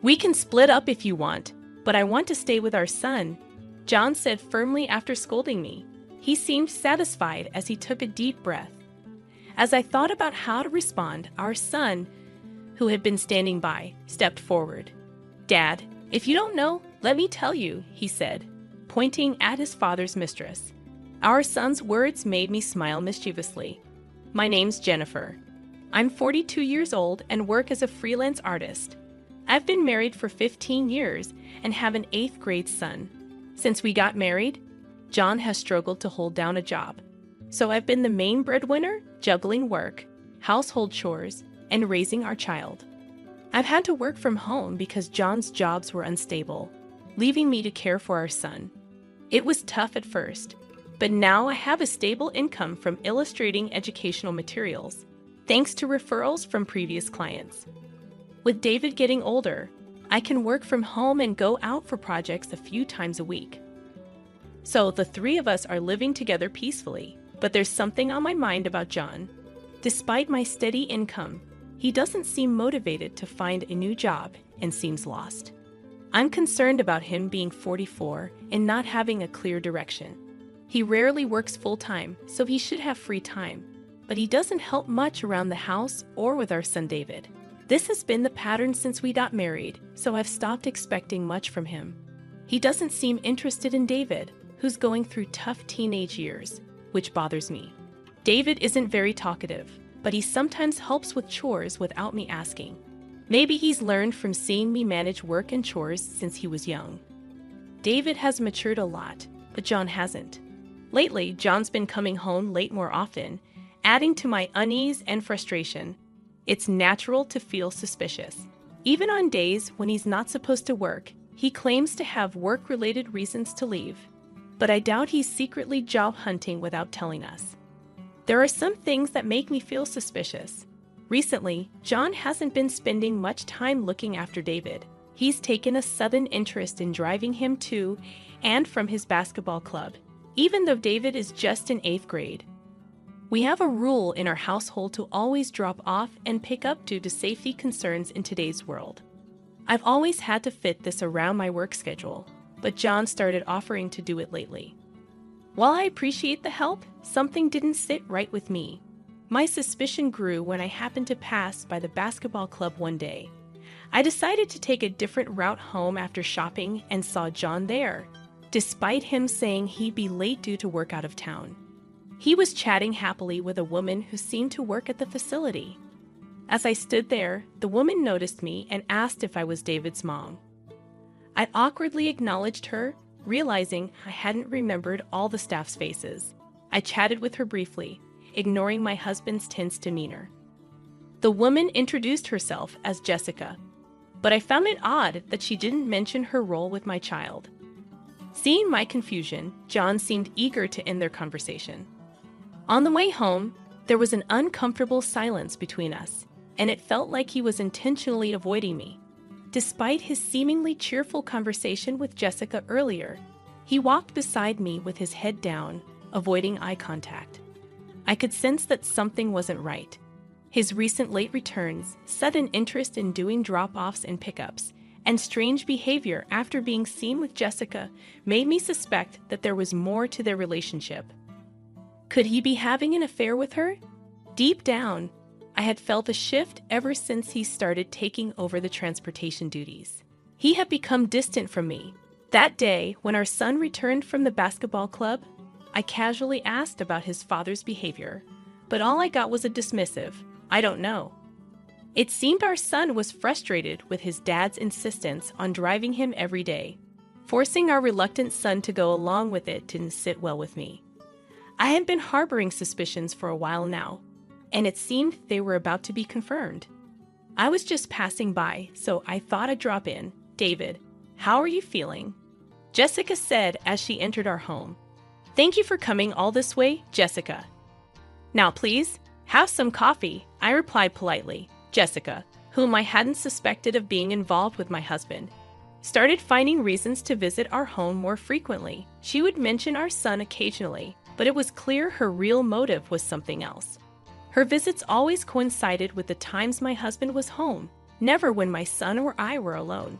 "We can split up if you want, but I want to stay with our son," John said firmly after scolding me. He seemed satisfied as he took a deep breath. As I thought about how to respond, our son, who had been standing by, stepped forward. "Dad, if you don't know, let me tell you," he said, pointing at his father's mistress. Our son's words made me smile mischievously. "My name's Jennifer. I'm 42 years old and work as a freelance artist. I've been married for 15 years and have an 8th grade son. Since we got married, John has struggled to hold down a job. So I've been the main breadwinner, juggling work, household chores, and raising our child. I've had to work from home because John's jobs were unstable, leaving me to care for our son. It was tough at first, but now I have a stable income from illustrating educational materials, thanks to referrals from previous clients. With David getting older, I can work from home and go out for projects a few times a week. So the 3 of us are living together peacefully, but there's something on my mind about John. Despite my steady income, he doesn't seem motivated to find a new job and seems lost. I'm concerned about him being 44 and not having a clear direction. He rarely works full-time, so he should have free time, but he doesn't help much around the house or with our son David. This has been the pattern since we got married, so I've stopped expecting much from him. He doesn't seem interested in David, who's going through tough teenage years, which bothers me. David isn't very talkative, but he sometimes helps with chores without me asking. Maybe he's learned from seeing me manage work and chores since he was young. David has matured a lot, but John hasn't. Lately, John's been coming home late more often, adding to my unease and frustration. It's natural to feel suspicious. Even on days when he's not supposed to work, he claims to have work-related reasons to leave. But I doubt he's secretly job hunting without telling us. There are some things that make me feel suspicious. Recently, John hasn't been spending much time looking after David. He's taken a sudden interest in driving him to and from his basketball club, even though David is just in 8th grade. We have a rule in our household to always drop off and pick up due to safety concerns in today's world. I've always had to fit this around my work schedule, but John started offering to do it lately. While I appreciate the help, something didn't sit right with me. My suspicion grew when I happened to pass by the basketball club one day. I decided to take a different route home after shopping and saw John there, despite him saying he'd be late due to work out of town. He was chatting happily with a woman who seemed to work at the facility. As I stood there, the woman noticed me and asked if I was David's mom. I awkwardly acknowledged her, realizing I hadn't remembered all the staff's faces. I chatted with her briefly, ignoring my husband's tense demeanor. The woman introduced herself as Jessica, but I found it odd that she didn't mention her role with my child. Seeing my confusion, John seemed eager to end their conversation. On the way home, there was an uncomfortable silence between us, and it felt like he was intentionally avoiding me. Despite his seemingly cheerful conversation with Jessica earlier, he walked beside me with his head down, avoiding eye contact. I could sense that something wasn't right. His recent late returns, sudden interest in doing drop-offs and pickups, and strange behavior after being seen with Jessica made me suspect that there was more to their relationship. Could he be having an affair with her? Deep down, I had felt a shift ever since he started taking over the transportation duties. He had become distant from me. That day, when our son returned from the basketball club, I casually asked about his father's behavior, but all I got was a dismissive, "I don't know." It seemed our son was frustrated with his dad's insistence on driving him every day. Forcing our reluctant son to go along with it didn't sit well with me. I had been harboring suspicions for a while now, and it seemed they were about to be confirmed. I was just passing by, so I thought I'd drop in. "David, how are you feeling?" Jessica said as she entered our home. "Thank you for coming all this way, Jessica." "Now please, have some coffee," I replied politely. Jessica, whom I hadn't suspected of being involved with my husband, started finding reasons to visit our home more frequently. She would mention our son occasionally, but it was clear her real motive was something else. Her visits always coincided with the times my husband was home, never when my son or I were alone.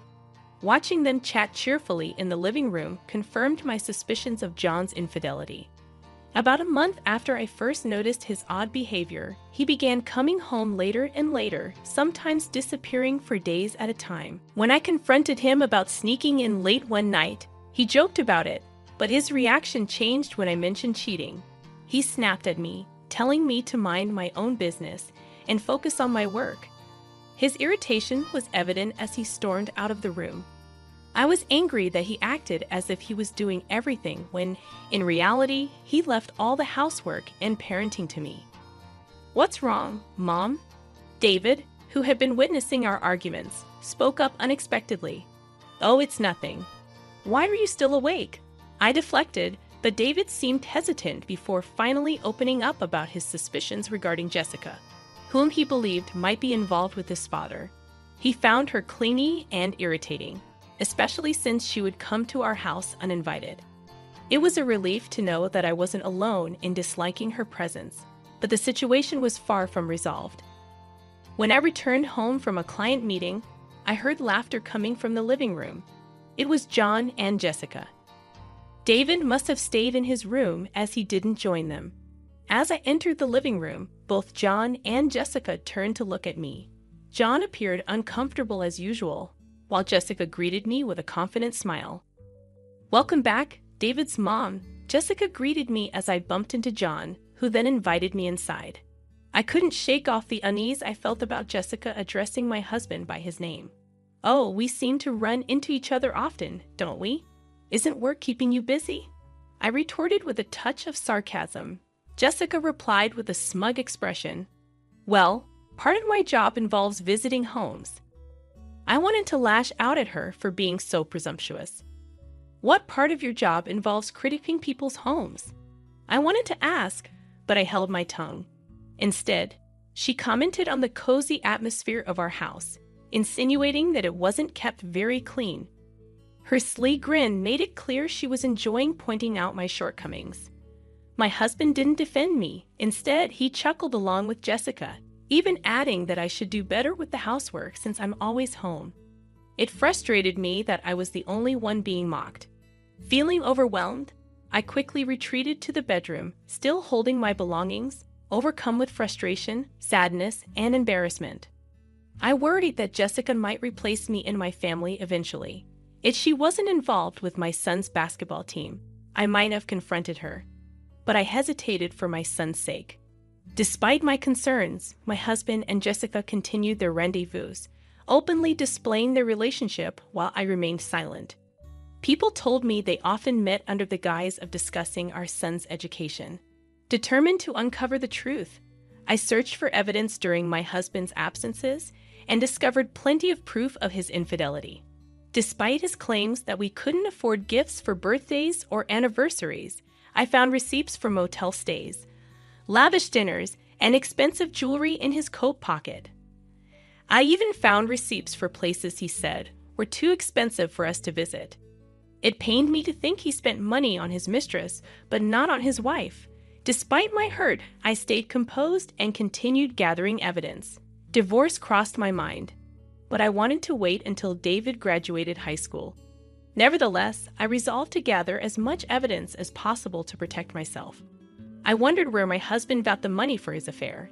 Watching them chat cheerfully in the living room confirmed my suspicions of John's infidelity. About a month after I first noticed his odd behavior, he began coming home later and later, sometimes disappearing for days at a time. When I confronted him about sneaking in late one night, he joked about it, but his reaction changed when I mentioned cheating. He snapped at me, telling me to mind my own business and focus on my work. His irritation was evident as he stormed out of the room. I was angry that he acted as if he was doing everything when, in reality, he left all the housework and parenting to me. "What's wrong, Mom?" David, who had been witnessing our arguments, spoke up unexpectedly. "Oh, it's nothing. Why are you still awake?" I deflected, but David seemed hesitant before finally opening up about his suspicions regarding Jessica, whom he believed might be involved with his father. He found her clingy and irritating, especially since she would come to our house uninvited. It was a relief to know that I wasn't alone in disliking her presence, but the situation was far from resolved. When I returned home from a client meeting, I heard laughter coming from the living room. It was John and Jessica. David must have stayed in his room as he didn't join them. As I entered the living room, both John and Jessica turned to look at me. John appeared uncomfortable as usual, while Jessica greeted me with a confident smile. "Welcome back, David's mom," Jessica greeted me as I bumped into John, who then invited me inside. I couldn't shake off the unease I felt about Jessica addressing my husband by his name. "Oh, we seem to run into each other often, don't we? Isn't work keeping you busy?" I retorted with a touch of sarcasm. Jessica replied with a smug expression. "Well, part of my job involves visiting homes." I wanted to lash out at her for being so presumptuous. "What part of your job involves critiquing people's homes?" I wanted to ask, but I held my tongue. Instead, she commented on the cozy atmosphere of our house, insinuating that it wasn't kept very clean. Her sly grin made it clear she was enjoying pointing out my shortcomings. My husband didn't defend me. Instead, he chuckled along with Jessica, even adding that I should do better with the housework since I'm always home. It frustrated me that I was the only one being mocked. Feeling overwhelmed, I quickly retreated to the bedroom, still holding my belongings, overcome with frustration, sadness, and embarrassment. I worried that Jessica might replace me in my family eventually. If she wasn't involved with my son's basketball team, I might have confronted her. But I hesitated for my son's sake. Despite my concerns, my husband and Jessica continued their rendezvous, openly displaying their relationship while I remained silent. People told me they often met under the guise of discussing our son's education. Determined to uncover the truth, I searched for evidence during my husband's absences and discovered plenty of proof of his infidelity. Despite his claims that we couldn't afford gifts for birthdays or anniversaries, I found receipts for motel stays, lavish dinners, and expensive jewelry in his coat pocket. I even found receipts for places he said were too expensive for us to visit. It pained me to think he spent money on his mistress, but not on his wife. Despite my hurt, I stayed composed and continued gathering evidence. Divorce crossed my mind, but I wanted to wait until David graduated high school. Nevertheless, I resolved to gather as much evidence as possible to protect myself. I wondered where my husband got the money for his affair.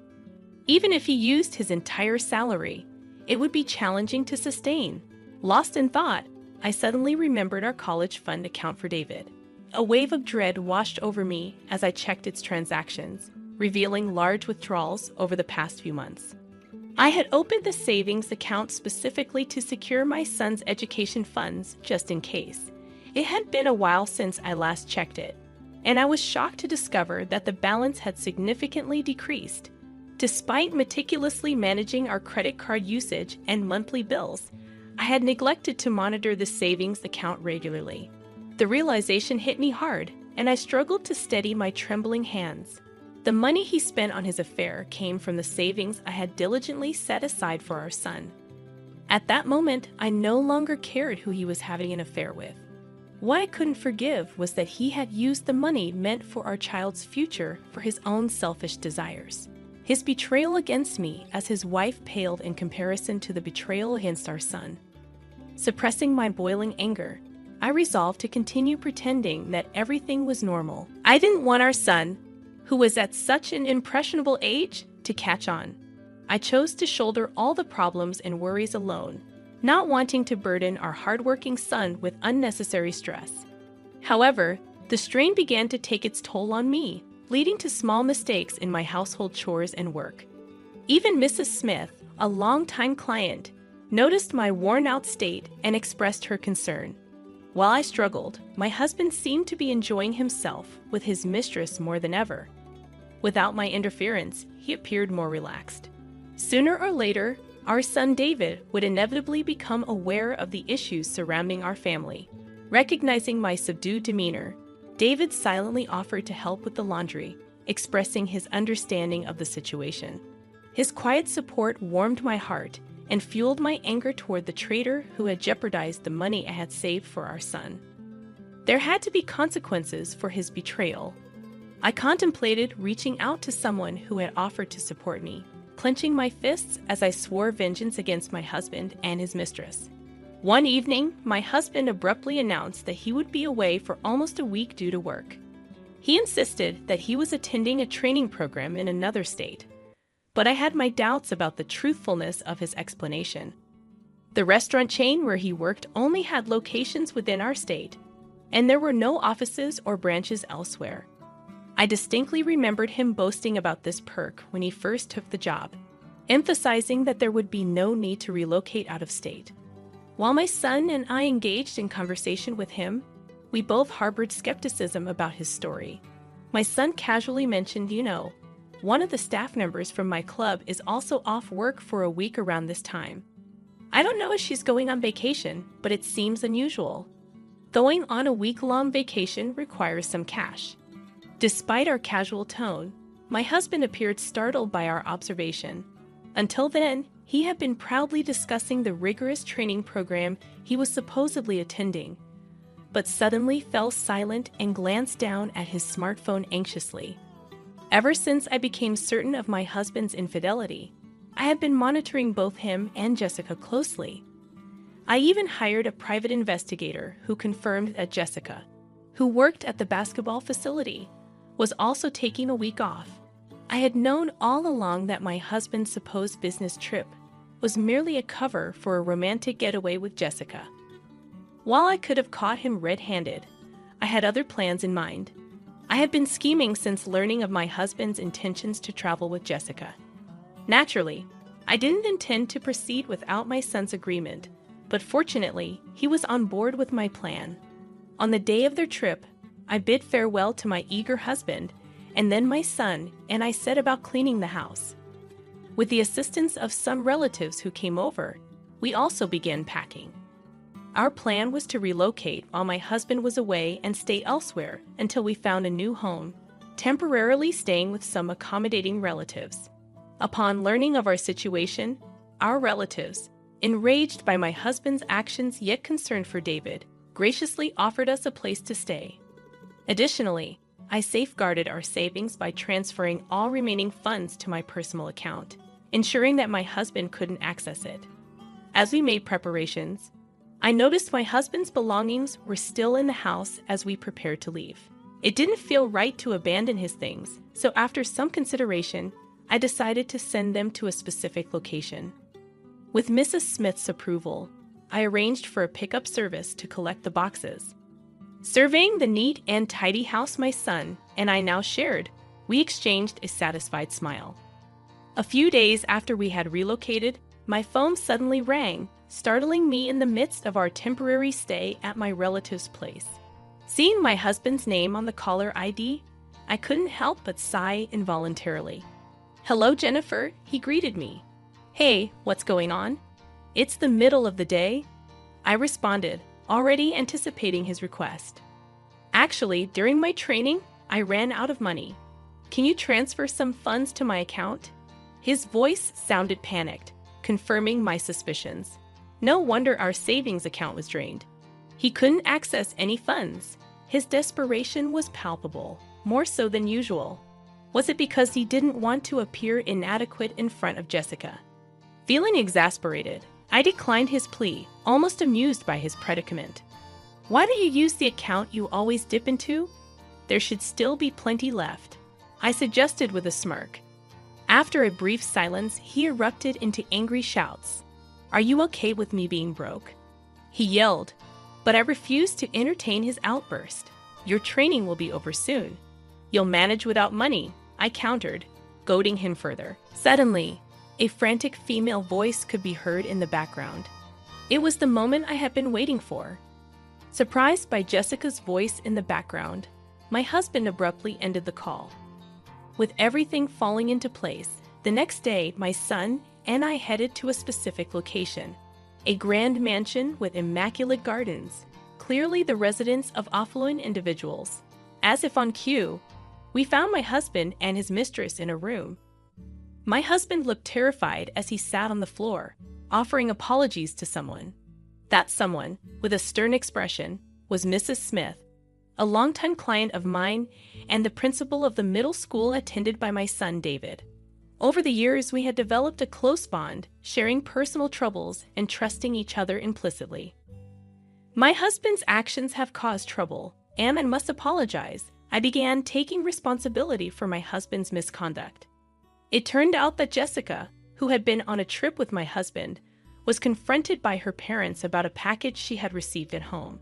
Even if he used his entire salary, it would be challenging to sustain. Lost in thought, I suddenly remembered our college fund account for David. A wave of dread washed over me as I checked its transactions, revealing large withdrawals over the past few months. I had opened the savings account specifically to secure my son's education funds just in case. It had been a while since I last checked it, and I was shocked to discover that the balance had significantly decreased. Despite meticulously managing our credit card usage and monthly bills, I had neglected to monitor the savings account regularly. The realization hit me hard, and I struggled to steady my trembling hands. The money he spent on his affair came from the savings I had diligently set aside for our son. At that moment, I no longer cared who he was having an affair with. What I couldn't forgive was that he had used the money meant for our child's future for his own selfish desires. His betrayal against me as his wife paled in comparison to the betrayal against our son. Suppressing my boiling anger, I resolved to continue pretending that everything was normal. I didn't want our son, who was at such an impressionable age, to catch on. I chose to shoulder all the problems and worries alone, not wanting to burden our hardworking son with unnecessary stress. However, the strain began to take its toll on me, leading to small mistakes in my household chores and work. Even Mrs. Smith, a longtime client, noticed my worn-out state and expressed her concern. While I struggled, my husband seemed to be enjoying himself with his mistress more than ever. Without my interference, he appeared more relaxed. Sooner or later, our son David would inevitably become aware of the issues surrounding our family. Recognizing my subdued demeanor, David silently offered to help with the laundry, expressing his understanding of the situation. His quiet support warmed my heart and fueled my anger toward the traitor who had jeopardized the money I had saved for our son. There had to be consequences for his betrayal. I contemplated reaching out to someone who had offered to support me, clenching my fists as I swore vengeance against my husband and his mistress. One evening, my husband abruptly announced that he would be away for almost a week due to work. He insisted that he was attending a training program in another state, but I had my doubts about the truthfulness of his explanation. The restaurant chain where he worked only had locations within our state, and there were no offices or branches elsewhere. I distinctly remembered him boasting about this perk when he first took the job, emphasizing that there would be no need to relocate out of state. While my son and I engaged in conversation with him, we both harbored skepticism about his story. My son casually mentioned, one of the staff members from my club is also off work for a week around this time. I don't know if she's going on vacation, but it seems unusual. Going on a week-long vacation requires some cash. Despite our casual tone, my husband appeared startled by our observation. Until then, he had been proudly discussing the rigorous training program he was supposedly attending, but suddenly fell silent and glanced down at his smartphone anxiously. Ever since I became certain of my husband's infidelity, I had been monitoring both him and Jessica closely. I even hired a private investigator who confirmed that Jessica, who worked at the basketball facility, was also taking a week off. I had known all along that my husband's supposed business trip was merely a cover for a romantic getaway with Jessica. While I could have caught him red-handed, I had other plans in mind. I had been scheming since learning of my husband's intentions to travel with Jessica. Naturally, I didn't intend to proceed without my son's agreement, but fortunately, he was on board with my plan. On the day of their trip, I bid farewell to my eager husband, and then my son, and I set about cleaning the house. With the assistance of some relatives who came over, we also began packing. Our plan was to relocate while my husband was away and stay elsewhere until we found a new home, temporarily staying with some accommodating relatives. Upon learning of our situation, our relatives, enraged by my husband's actions yet concerned for David, graciously offered us a place to stay. Additionally, I safeguarded our savings by transferring all remaining funds to my personal account, ensuring that my husband couldn't access it. As we made preparations, I noticed my husband's belongings were still in the house as we prepared to leave. It didn't feel right to abandon his things, so after some consideration, I decided to send them to a specific location. With Mrs. Smith's approval, I arranged for a pickup service to collect the boxes. Surveying the neat and tidy house my son and I now shared, we exchanged a satisfied smile. A few days after we had relocated, my phone suddenly rang, startling me in the midst of our temporary stay at my relative's place. Seeing my husband's name on the caller ID, I couldn't help but sigh involuntarily. "Hello, Jennifer," he greeted me. "Hey, what's going on?" "It's the middle of the day," I responded, already anticipating his request. "Actually, during my training, I ran out of money. Can you transfer some funds to my account?" His voice sounded panicked, confirming my suspicions. No wonder our savings account was drained. He couldn't access any funds. His desperation was palpable, more so than usual. Was it because he didn't want to appear inadequate in front of Jessica? Feeling exasperated, I declined his plea, almost amused by his predicament. Why don't you use the account you always dip into? There should still be plenty left, I suggested with a smirk. After a brief silence, he erupted into angry shouts. Are you okay with me being broke? He yelled, but I refused to entertain his outburst. Your training will be over soon. You'll manage without money, I countered, goading him further. Suddenly, a frantic female voice could be heard in the background. It was the moment I had been waiting for. Surprised by Jessica's voice in the background, my husband abruptly ended the call. With everything falling into place, the next day my son and I headed to a specific location, a grand mansion with immaculate gardens, clearly the residence of affluent individuals. As if on cue, we found my husband and his mistress in a room. My husband looked terrified as he sat on the floor, offering apologies to someone. That someone, with a stern expression, was Mrs. Smith, a longtime client of mine and the principal of the middle school attended by my son David. Over the years, we had developed a close bond, sharing personal troubles and trusting each other implicitly. My husband's actions have caused trouble, and I must apologize. I began taking responsibility for my husband's misconduct. It turned out that Jessica, who had been on a trip with my husband, was confronted by her parents about a package she had received at home.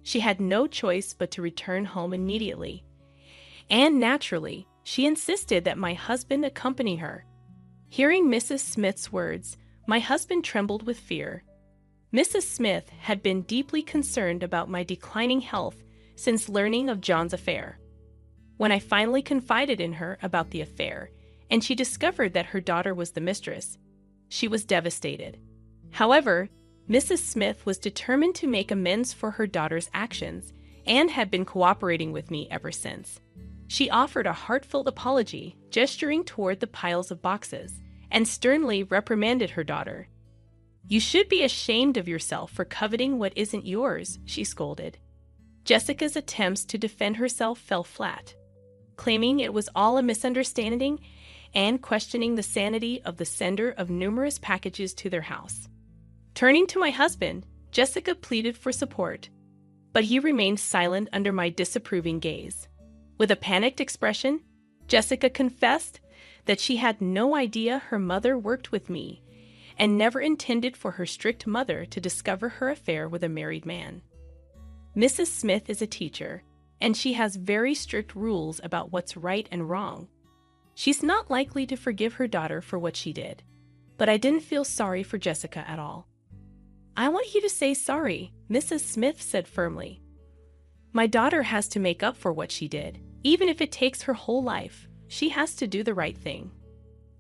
She had no choice but to return home immediately. And naturally, she insisted that my husband accompany her. Hearing Mrs. Smith's words, my husband trembled with fear. Mrs. Smith had been deeply concerned about my declining health since learning of John's affair. When I finally confided in her about the affair, and she discovered that her daughter was the mistress, she was devastated. However, Mrs. Smith was determined to make amends for her daughter's actions and had been cooperating with me ever since. She offered a heartfelt apology, gesturing toward the piles of boxes, and sternly reprimanded her daughter. You should be ashamed of yourself for coveting what isn't yours, she scolded. Jessica's attempts to defend herself fell flat, claiming it was all a misunderstanding and questioning the sanity of the sender of numerous packages to their house. Turning to my husband, Jessica pleaded for support, but he remained silent under my disapproving gaze. With a panicked expression, Jessica confessed that she had no idea her mother worked with me and never intended for her strict mother to discover her affair with a married man. Mrs. Smith is a teacher, and she has very strict rules about what's right and wrong. She's not likely to forgive her daughter for what she did, but I didn't feel sorry for Jessica at all. I want you to say sorry, Mrs. Smith said firmly. My daughter has to make up for what she did. Even if it takes her whole life, she has to do the right thing.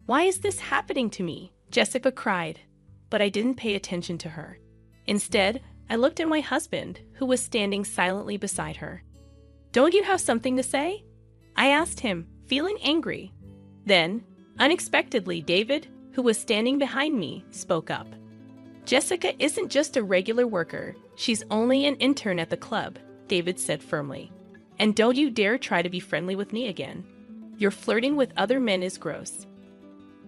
Why is this happening to me? Jessica cried, but I didn't pay attention to her. Instead, I looked at my husband, who was standing silently beside her. Don't you have something to say? I asked him, feeling angry. Then, unexpectedly, David, who was standing behind me, spoke up. Jessica isn't just a regular worker. She's only an intern at the club, David said firmly. And don't you dare try to be friendly with me again. Your flirting with other men is gross.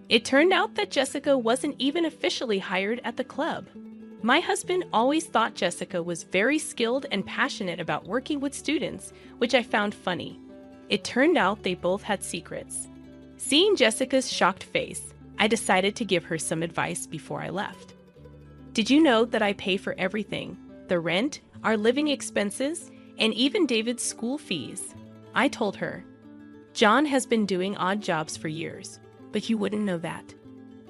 It turned out that Jessica wasn't even officially hired at the club. My husband always thought Jessica was very skilled and passionate about working with students, which I found funny. It turned out they both had secrets. Seeing Jessica's shocked face, I decided to give her some advice before I left. Did you know that I pay for everything? The rent, our living expenses, and even David's school fees. I told her. John has been doing odd jobs for years, but you wouldn't know that.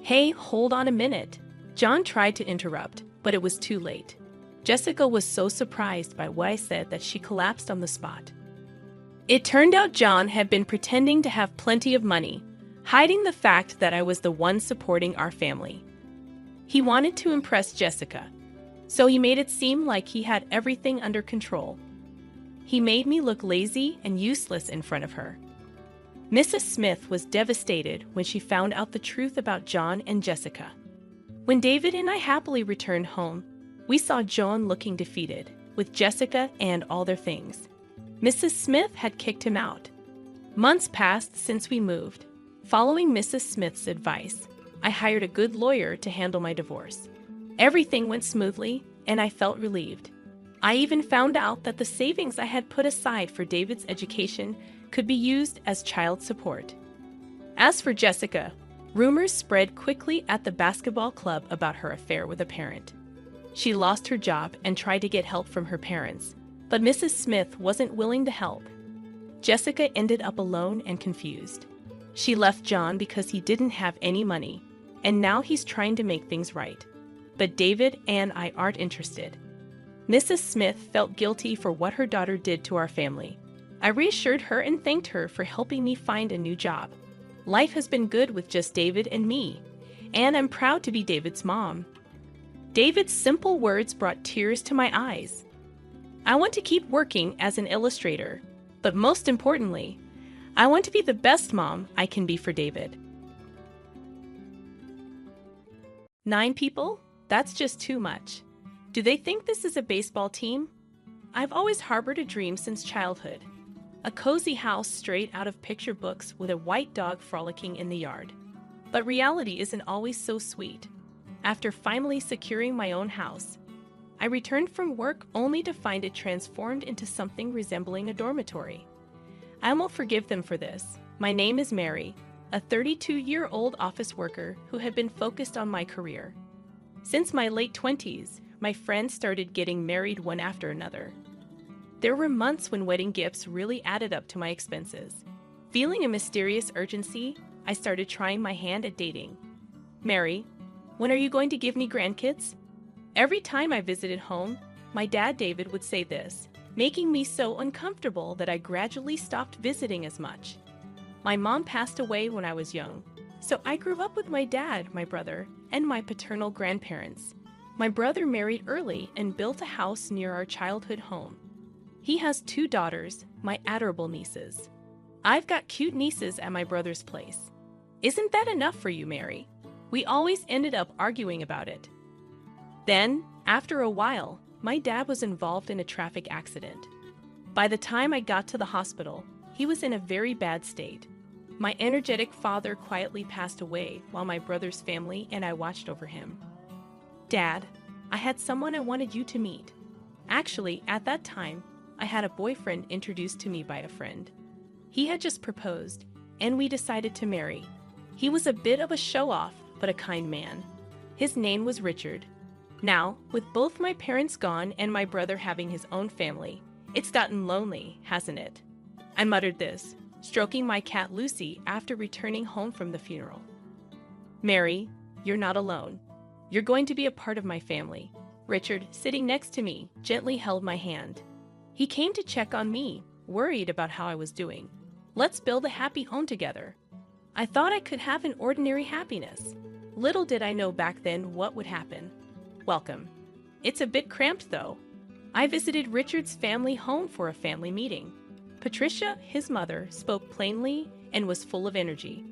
Hey, hold on a minute. John tried to interrupt, but it was too late. Jessica was so surprised by what I said that she collapsed on the spot. It turned out John had been pretending to have plenty of money, hiding the fact that I was the one supporting our family. He wanted to impress Jessica, so he made it seem like he had everything under control. He made me look lazy and useless in front of her. Mrs. Smith was devastated when she found out the truth about John and Jessica. When David and I happily returned home, we saw John looking defeated, with Jessica and all their things. Mrs. Smith had kicked him out. Months passed since we moved. Following Mrs. Smith's advice, I hired a good lawyer to handle my divorce. Everything went smoothly, and I felt relieved. I even found out that the savings I had put aside for David's education could be used as child support. As for Jessica, rumors spread quickly at the basketball club about her affair with a parent. She lost her job and tried to get help from her parents, but Mrs. Smith wasn't willing to help. Jessica ended up alone and confused. She left John because he didn't have any money, and now he's trying to make things right. But David and I aren't interested. Mrs. Smith felt guilty for what her daughter did to our family. I reassured her and thanked her for helping me find a new job. Life has been good with just David and me, and I'm proud to be David's mom. David's simple words brought tears to my eyes. I want to keep working as an illustrator, but most importantly, I want to be the best mom I can be for David. 9 people? That's just too much. Do they think this is a baseball team? I've always harbored a dream since childhood. A cozy house straight out of picture books with a white dog frolicking in the yard. But reality isn't always so sweet. After finally securing my own house, I returned from work only to find it transformed into something resembling a dormitory. I won't forgive them for this. My name is Mary, a 32-year-old office worker who had been focused on my career. Since my late 20s, my friends started getting married one after another. There were months when wedding gifts really added up to my expenses. Feeling a mysterious urgency, I started trying my hand at dating. Mary, when are you going to give me grandkids? Every time I visited home, my dad David would say this, making me so uncomfortable that I gradually stopped visiting as much. My mom passed away when I was young, so I grew up with my dad, my brother, and my paternal grandparents. My brother married early and built a house near our childhood home. He has 2 daughters, my adorable nieces. I've got cute nieces at my brother's place. Isn't that enough for you, Mary? We always ended up arguing about it. Then, after a while, my dad was involved in a traffic accident. By the time I got to the hospital, he was in a very bad state. My energetic father quietly passed away while my brother's family and I watched over him. Dad, I had someone I wanted you to meet. Actually, at that time, I had a boyfriend introduced to me by a friend. He had just proposed, and we decided to marry. He was a bit of a show-off, but a kind man. His name was Richard. Now, with both my parents gone and my brother having his own family, it's gotten lonely, hasn't it? I muttered this, stroking my cat Lucy after returning home from the funeral. Mary, you're not alone. You're going to be a part of my family. Richard, sitting next to me, gently held my hand. He came to check on me, worried about how I was doing. Let's build a happy home together. I thought I could have an ordinary happiness. Little did I know back then what would happen. Welcome. It's a bit cramped, though. I visited Richard's family home for a family meeting. Patricia, his mother, spoke plainly and was full of energy.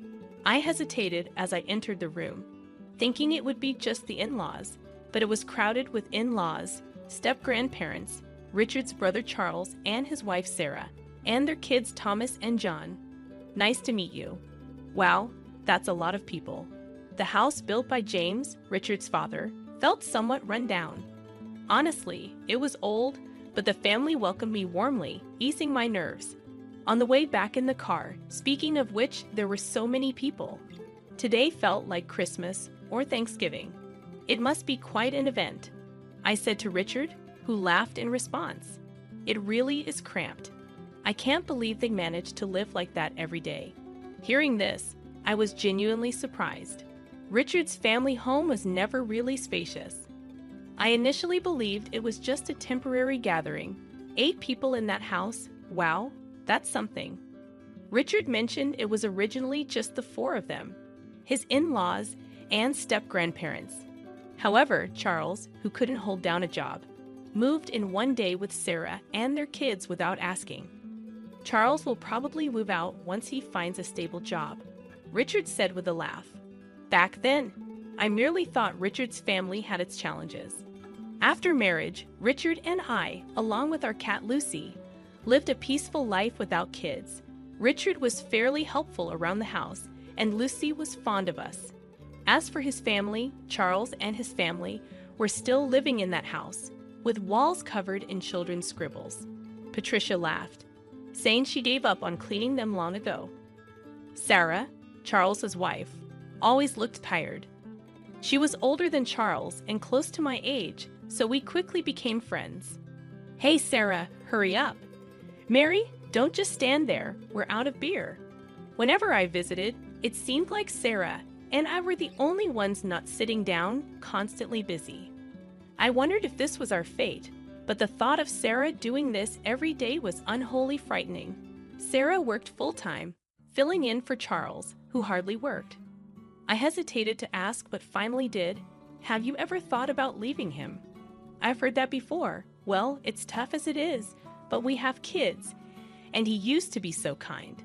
I hesitated as I entered the room, thinking it would be just the in-laws, but it was crowded with in-laws, step-grandparents, Richard's brother Charles and his wife Sarah, and their kids Thomas and John. Nice to meet you. Wow, that's a lot of people. The house built by James, Richard's father, felt somewhat run down. Honestly, it was old, but the family welcomed me warmly, easing my nerves. On the way back in the car, speaking of which, there were so many people. Today felt like Christmas or Thanksgiving. It must be quite an event, I said to Richard, who laughed in response. It really is cramped. I can't believe they managed to live like that every day. Hearing this, I was genuinely surprised. Richard's family home was never really spacious. I initially believed it was just a temporary gathering. 8 people in that house, wow, that's something. Richard mentioned it was originally just the 4 of them, his in-laws and step-grandparents. However, Charles, who couldn't hold down a job, moved in one day with Sarah and their kids without asking. Charles will probably move out once he finds a stable job, Richard said with a laugh. Back then, I merely thought Richard's family had its challenges. After marriage, Richard and I, along with our cat Lucy, lived a peaceful life without kids. Richard was fairly helpful around the house, and Lucy was fond of us. As for his family, Charles and his family were still living in that house, with walls covered in children's scribbles. Patricia laughed, saying she gave up on cleaning them long ago. Sarah, Charles's wife, always looked tired. She was older than Charles and close to my age, so we quickly became friends. "Hey, Sarah, hurry up. Mary, don't just stand there. We're out of beer." Whenever I visited, it seemed like Sarah and I were the only ones not sitting down, constantly busy. I wondered if this was our fate, but the thought of Sarah doing this every day was unholy frightening. Sarah worked full-time, filling in for Charles, who hardly worked. I hesitated to ask, but finally did. "Have you ever thought about leaving him?" "I've heard that before. Well, it's tough as it is, but we have kids, and he used to be so kind."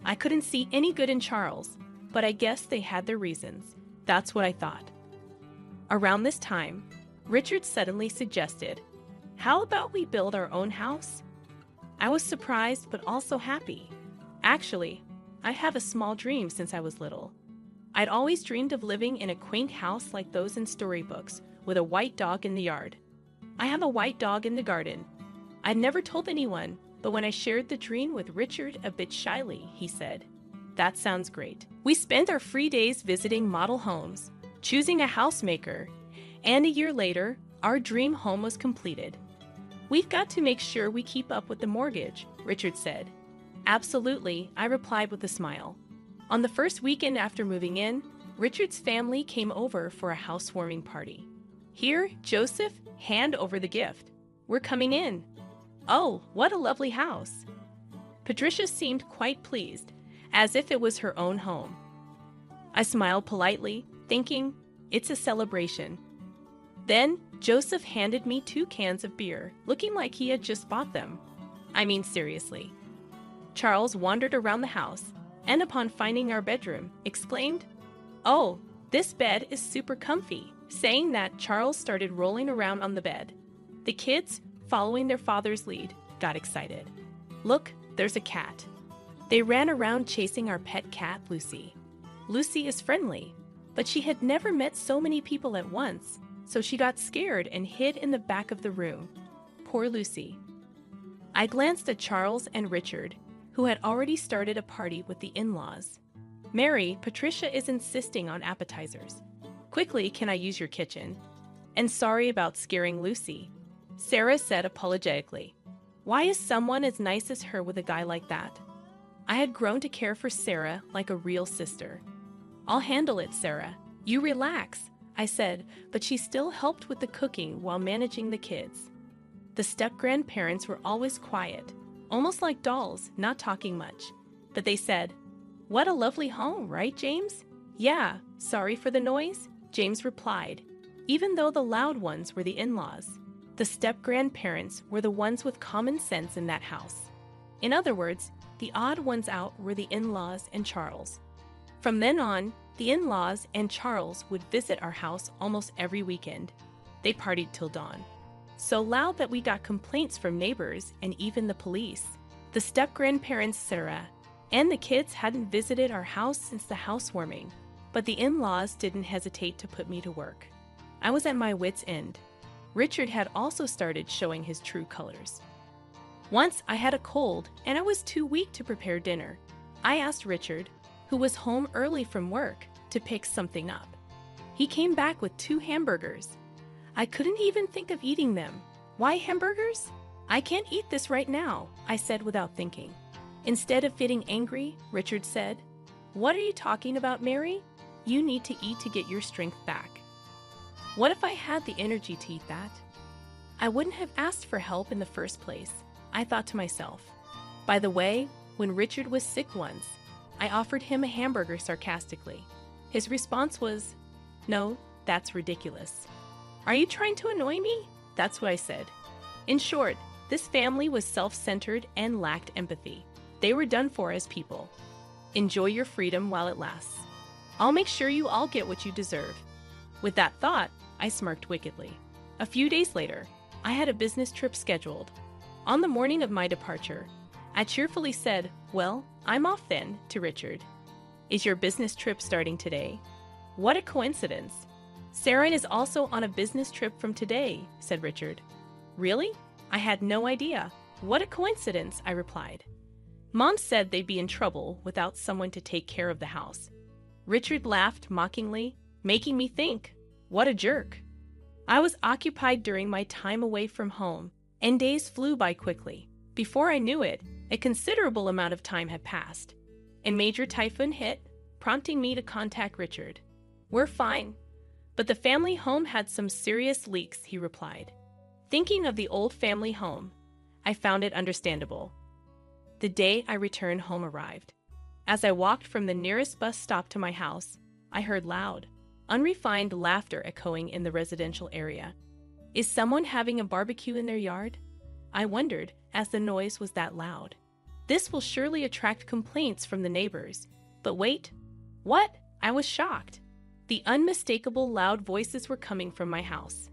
I couldn't see any good in Charles, but I guess they had their reasons. That's what I thought. Around this time, Richard suddenly suggested, "How about we build our own house?" I was surprised, but also happy. Actually, I have a small dream since I was little. I'd always dreamed of living in a quaint house like those in storybooks, with a white dog in the yard. I have a white dog in the garden. I'd never told anyone, but when I shared the dream with Richard a bit shyly, he said, "That sounds great." We spent our free days visiting model homes, choosing a housemaker, and a year later, our dream home was completed. "We've got to make sure we keep up with the mortgage," Richard said. "Absolutely," I replied with a smile. On the first weekend after moving in, Richard's family came over for a housewarming party. "Here, Joseph, hand over the gift. We're coming in." "Oh, what a lovely house." Patricia seemed quite pleased, as if it was her own home. I smiled politely, thinking, it's a celebration. Then Joseph handed me 2 cans of beer, looking like he had just bought them. I mean, seriously. Charles wandered around the house, and upon finding our bedroom, exclaimed, "Oh, this bed is super comfy." Saying that, Charles started rolling around on the bed. The kids, following their father's lead, got excited. "Look, there's a cat." They ran around chasing our pet cat, Lucy. Lucy is friendly, but she had never met so many people at once, so she got scared and hid in the back of the room. Poor Lucy. I glanced at Charles and Richard, who had already started a party with the in-laws. "Mary, Patricia is insisting on appetizers. Quickly, can I use your kitchen?" "And sorry about scaring Lucy," Sarah said apologetically. Why is someone as nice as her with a guy like that? I had grown to care for Sarah like a real sister. "I'll handle it, Sarah. You relax," I said, but she still helped with the cooking while managing the kids. The step-grandparents were always quiet, almost like dolls, not talking much. But they said, "What a lovely home, right, James?" "Yeah, sorry for the noise," James replied, even though the loud ones were the in-laws. The step-grandparents were the ones with common sense in that house. In other words, the odd ones out were the in-laws and Charles. From then on, the in-laws and Charles would visit our house almost every weekend. They partied till dawn. So loud that we got complaints from neighbors and even the police. The step-grandparents, Sarah, and the kids hadn't visited our house since the housewarming, but the in-laws didn't hesitate to put me to work. I was at my wits' end. Richard had also started showing his true colors. Once I had a cold and I was too weak to prepare dinner. I asked Richard, who was home early from work, to pick something up. He came back with 2 hamburgers. I couldn't even think of eating them. "Why hamburgers?" "I can't eat this right now," I said without thinking. Instead of getting angry, Richard said, "What are you talking about, Mary? You need to eat to get your strength back." What if I had the energy to eat that? I wouldn't have asked for help in the first place, I thought to myself. By the way, when Richard was sick once, I offered him a hamburger sarcastically. His response was, "No, that's ridiculous." "Are you trying to annoy me?" That's what I said. In short, this family was self-centered and lacked empathy. They were done for as people. Enjoy your freedom while it lasts. I'll make sure you all get what you deserve. With that thought, I smirked wickedly. A few days later, I had a business trip scheduled. On the morning of my departure, I cheerfully said, "Well, I'm off then," to Richard. "Is your business trip starting today?" "What a coincidence. Sarah is also on a business trip from today," said Richard. "Really? I had no idea. What a coincidence," I replied. Mom said they'd be in trouble without someone to take care of the house. Richard laughed mockingly, making me think, what a jerk. I was occupied during my time away from home, and days flew by quickly. Before I knew it, a considerable amount of time had passed. A major typhoon hit, prompting me to contact Richard. "We're fine, but the family home had some serious leaks," he replied. Thinking of the old family home, I found it understandable. The day I returned home arrived. As I walked from the nearest bus stop to my house, I heard loud, unrefined laughter echoing in the residential area. Is someone having a barbecue in their yard? I wondered, as the noise was that loud. This will surely attract complaints from the neighbors. But wait, what? I was shocked. The unmistakable loud voices were coming from my house.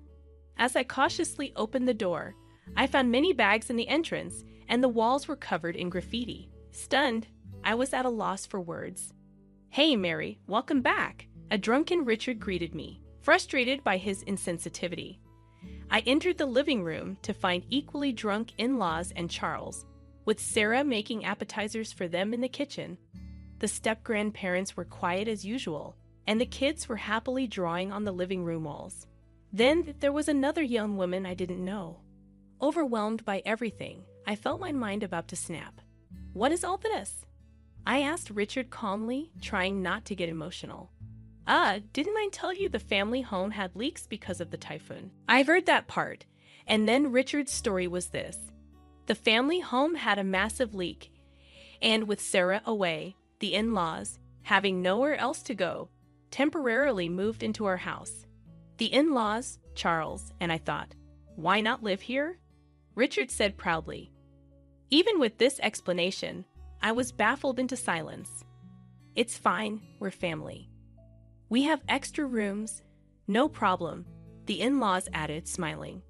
As I cautiously opened the door, I found many bags in the entrance, and the walls were covered in graffiti. Stunned, I was at a loss for words. "Hey, Mary, welcome back," a drunken Richard greeted me, frustrated by his insensitivity. I entered the living room to find equally drunk in-laws and Charles, with Sarah making appetizers for them in the kitchen. The step-grandparents were quiet as usual, and the kids were happily drawing on the living room walls. Then there was another young woman I didn't know. Overwhelmed by everything, I felt my mind about to snap. "What is all this?" I asked Richard calmly, trying not to get emotional. Didn't I tell you the family home had leaks because of the typhoon?" I've heard that part, and then Richard's story was this. The family home had a massive leak, and with Sarah away, the in-laws, having nowhere else to go, temporarily moved into our house. The in-laws, Charles, and I thought, why not live here? Richard said proudly. Even with this explanation, I was baffled into silence. "It's fine, we're family. We have extra rooms, no problem," the in-laws added, smiling.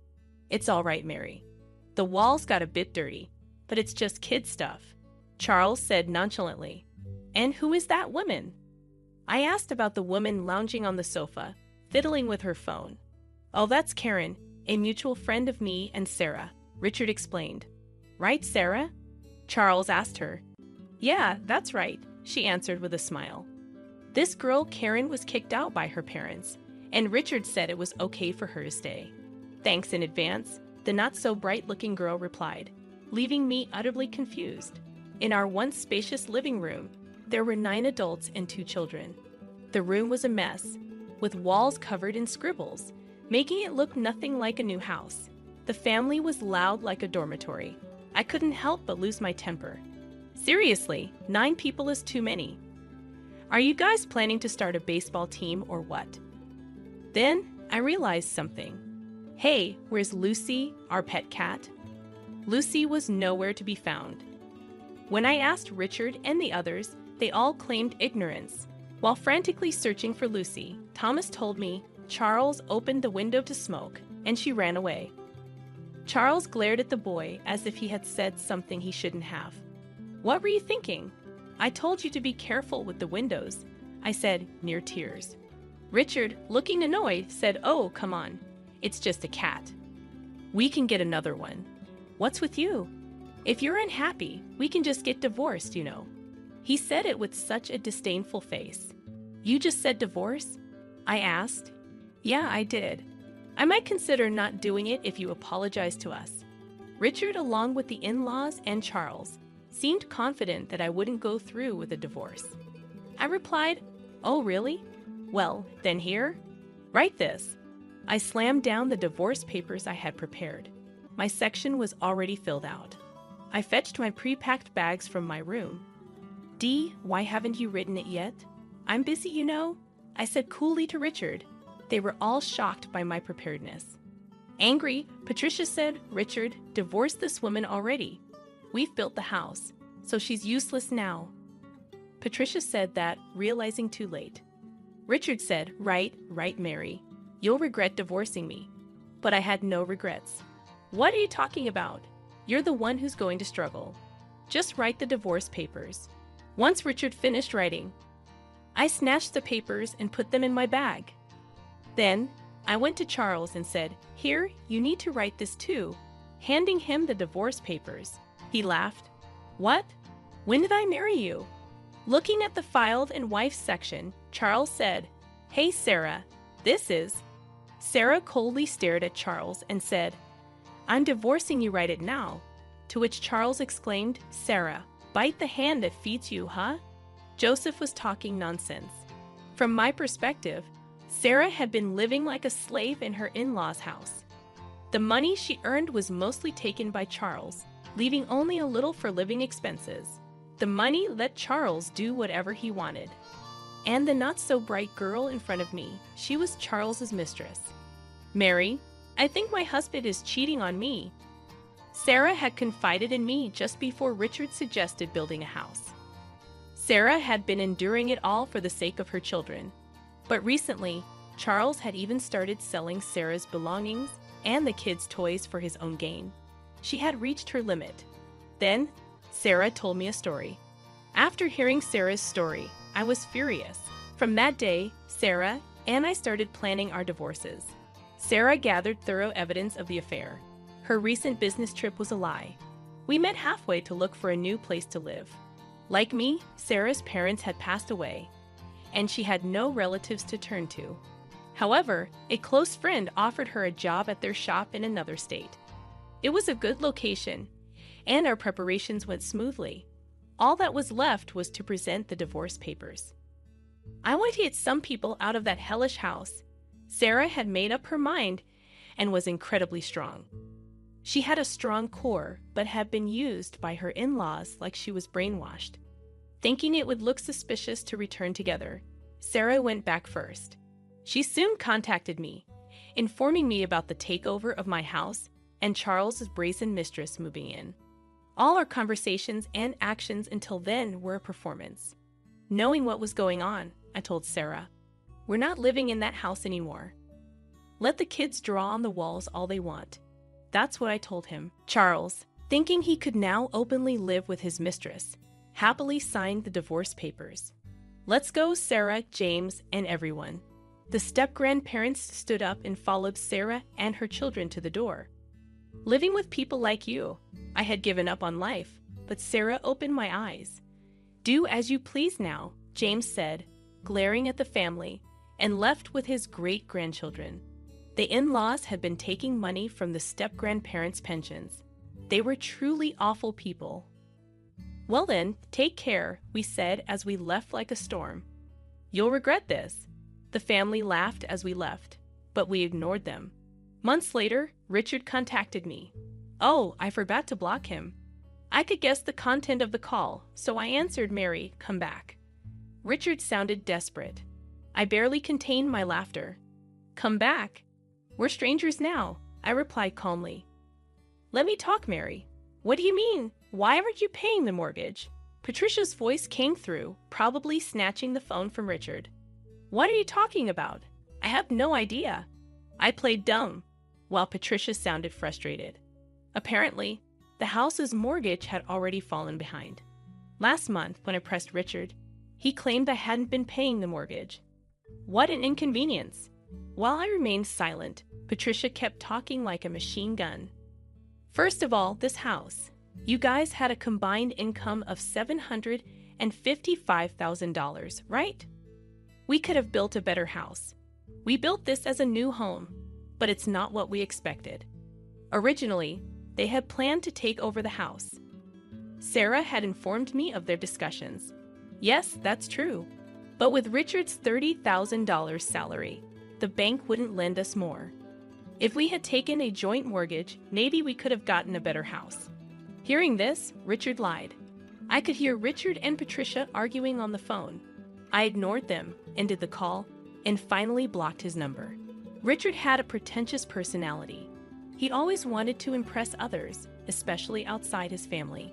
"It's all right, Mary. The walls got a bit dirty, but it's just kid stuff," Charles said nonchalantly. "And who is that woman?" I asked about the woman lounging on the sofa, fiddling with her phone. "Oh, that's Karen, a mutual friend of me and Sarah," Richard explained. "Right, Sarah?" Charles asked her. "Yeah, that's right," she answered with a smile. This girl, Karen, was kicked out by her parents, and Richard said it was okay for her to stay. "Thanks in advance," the not-so-bright-looking girl replied, leaving me utterly confused. In our once spacious living room, there were 9 adults and 2 children. The room was a mess, with walls covered in scribbles, making it look nothing like a new house. The family was loud like a dormitory. I couldn't help but lose my temper. Seriously, 9 people is too many. Are you guys planning to start a baseball team or what? Then I realized something. Hey, where's Lucy, our pet cat? Lucy was nowhere to be found. When I asked Richard and the others, they all claimed ignorance. While frantically searching for Lucy, Thomas told me Charles opened the window to smoke, and she ran away. Charles glared at the boy as if he had said something he shouldn't have. "What were you thinking?" "I told you to be careful with the windows," I said, near tears. Richard, looking annoyed, said, "Oh, come on. It's just a cat. We can get another one." "What's with you? If you're unhappy, we can just get divorced, you know." He said it with such a disdainful face. "You just said divorce?" I asked. "Yeah, I did. I might consider not doing it if you apologize to us." Richard, along with the in-laws and Charles, seemed confident that I wouldn't go through with a divorce. I replied, "Oh, really? Well, then here, write this." I slammed down the divorce papers I had prepared. My section was already filled out. I fetched my pre-packed bags from my room. "Dee, why haven't you written it yet?" "I'm busy, you know," I said coolly to Richard. They were all shocked by my preparedness. Angry, Patricia said, "Richard, divorce this woman already. We've built the house, so she's useless now." Patricia said that, realizing too late. Richard said, right, Mary. You'll regret divorcing me." But I had no regrets. "What are you talking about? You're the one who's going to struggle." Just write the divorce papers. Once Richard finished writing, I snatched the papers and put them in my bag. Then, I went to Charles and said, "Here, you need to write this too," handing him the divorce papers. He laughed. "What? When did I marry you?" Looking at the filed and wife section, Charles said, "Hey, Sarah, this is..." Sarah coldly stared at Charles and said, "I'm divorcing you right now." To which Charles exclaimed, "Sarah, bite the hand that feeds you, huh?" Joseph was talking nonsense. From my perspective, Sarah had been living like a slave in her in-laws' house. The money she earned was mostly taken by Charles, leaving only a little for living expenses. The money let Charles do whatever he wanted. And the not-so-bright girl in front of me, she was Charles's mistress. "Mary, I think my husband is cheating on me." Sarah had confided in me just before Richard suggested building a house. Sarah had been enduring it all for the sake of her children. But recently, Charles had even started selling Sarah's belongings and the kids' toys for his own gain. She had reached her limit. Then, Sarah told me a story. After hearing Sarah's story, I was furious. From that day, Sarah and I started planning our divorces. Sarah gathered thorough evidence of the affair. Her recent business trip was a lie. We met halfway to look for a new place to live. Like me, Sarah's parents had passed away, and she had no relatives to turn to. However, a close friend offered her a job at their shop in another state. It was a good location, and our preparations went smoothly. All that was left was to present the divorce papers. I wanted to get some people out of that hellish house. Sarah had made up her mind and was incredibly strong. She had a strong core, but had been used by her in-laws like she was brainwashed. Thinking it would look suspicious to return together, Sarah went back first. She soon contacted me, informing me about the takeover of my house and Charles's brazen mistress moving in. All our conversations and actions until then were a performance. Knowing what was going on, I told Sarah, "We're not living in that house anymore. Let the kids draw on the walls all they want." That's what I told him. Charles, thinking he could now openly live with his mistress, happily signed the divorce papers. "Let's go, Sarah, James, and everyone." The step-grandparents stood up and followed Sarah and her children to the door. Living with people like you, I had given up on life, but Sarah opened my eyes. "Do as you please now," James said, glaring at the family, and left with his great-grandchildren. The in-laws had been taking money from the step-grandparents' pensions. They were truly awful people. "Well then, take care," we said as we left like a storm. "You'll regret this." The family laughed as we left, but we ignored them. Months later, Richard contacted me. Oh, I forgot to block him. I could guess the content of the call, so I answered, "Mary, come back." Richard sounded desperate. I barely contained my laughter. "Come back? We're strangers now," I replied calmly. "Let me talk, Mary. What do you mean? Why aren't you paying the mortgage?" Patricia's voice came through, probably snatching the phone from Richard. "What are you talking about? I have no idea." I played dumb, while Patricia sounded frustrated. Apparently, the house's mortgage had already fallen behind. Last month, when I pressed Richard, he claimed I hadn't been paying the mortgage. What an inconvenience! While I remained silent, Patricia kept talking like a machine gun. "First of all, this house. You guys had a combined income of $755,000, right? We could have built a better house. We built this as a new home, but it's not what we expected. Originally, they had planned to take over the house. Sarah had informed me of their discussions. Yes, that's true. But with Richard's $30,000 salary, the bank wouldn't lend us more. If we had taken a joint mortgage, maybe we could have gotten a better house." Hearing this, Richard lied. I could hear Richard and Patricia arguing on the phone. I ignored them, ended the call, and finally blocked his number. Richard had a pretentious personality. He always wanted to impress others, especially outside his family.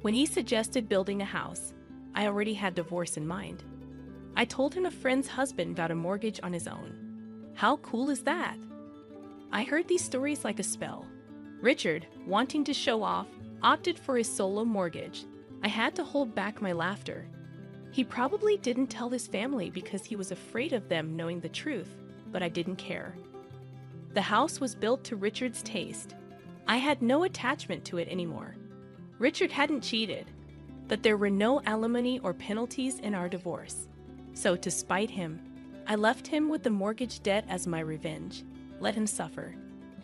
When he suggested building a house, I already had divorce in mind. I told him a friend's husband got a mortgage on his own. How cool is that? I heard these stories like a spell. Richard, wanting to show off, opted for a solo mortgage, I had to hold back my laughter. He probably didn't tell his family because he was afraid of them knowing the truth, but I didn't care. The house was built to Richard's taste. I had no attachment to it anymore. Richard hadn't cheated, but there were no alimony or penalties in our divorce. So to spite him, I left him with the mortgage debt as my revenge, let him suffer,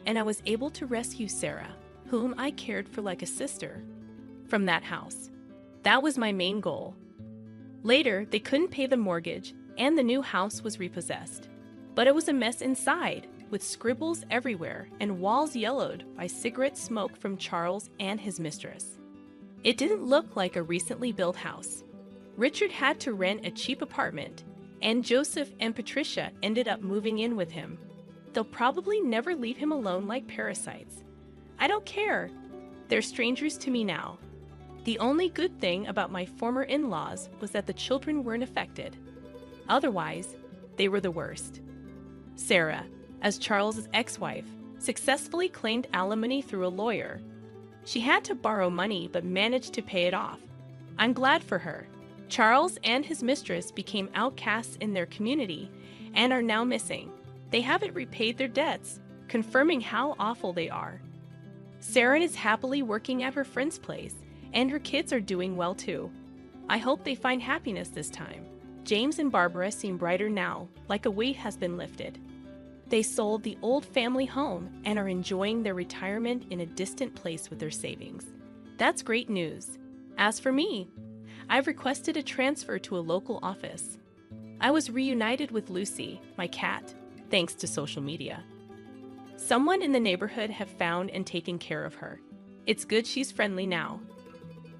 and I was able to rescue Sarah, whom I cared for like a sister, from that house. That was my main goal. Later, they couldn't pay the mortgage, and the new house was repossessed. But it was a mess inside, with scribbles everywhere and walls yellowed by cigarette smoke from Charles and his mistress. It didn't look like a recently built house. Richard had to rent a cheap apartment, and Joseph and Patricia ended up moving in with him. They'll probably never leave him alone like parasites. I don't care. They're strangers to me now. The only good thing about my former in-laws was that the children weren't affected. Otherwise, they were the worst. Sarah, as Charles's ex-wife, successfully claimed alimony through a lawyer. She had to borrow money but managed to pay it off. I'm glad for her. Charles and his mistress became outcasts in their community and are now missing. They haven't repaid their debts, confirming how awful they are. Sarah is happily working at her friend's place, and her kids are doing well too. I hope they find happiness this time. James and Barbara seem brighter now, like a weight has been lifted. They sold the old family home and are enjoying their retirement in a distant place with their savings. That's great news. As for me, I've requested a transfer to a local office. I was reunited with Lucy, my cat, thanks to social media. Someone in the neighborhood have found and taken care of her. It's good she's friendly now.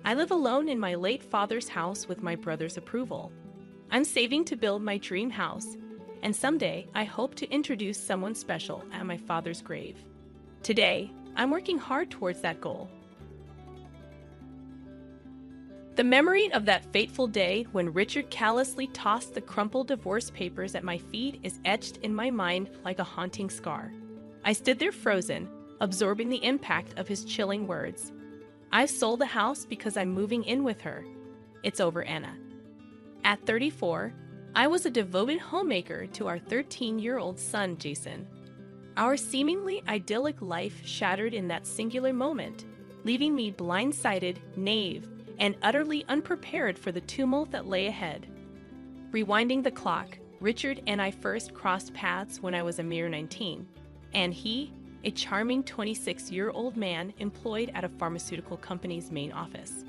I live alone in my late father's house with my brother's approval. I'm saving to build my dream house, and someday I hope to introduce someone special at my father's grave. Today, I'm working hard towards that goal. The memory of that fateful day when Richard callously tossed the crumpled divorce papers at my feet is etched in my mind like a haunting scar. I stood there frozen, absorbing the impact of his chilling words. I've sold the house because I'm moving in with her. It's over, Anna. At 34, I was a devoted homemaker to our 13-year-old son, Jason. Our seemingly idyllic life shattered in that singular moment, leaving me blindsided, naive, and utterly unprepared for the tumult that lay ahead. Rewinding the clock, Richard and I first crossed paths when I was a mere 19, and he, a charming 26-year-old man employed at a pharmaceutical company's main office.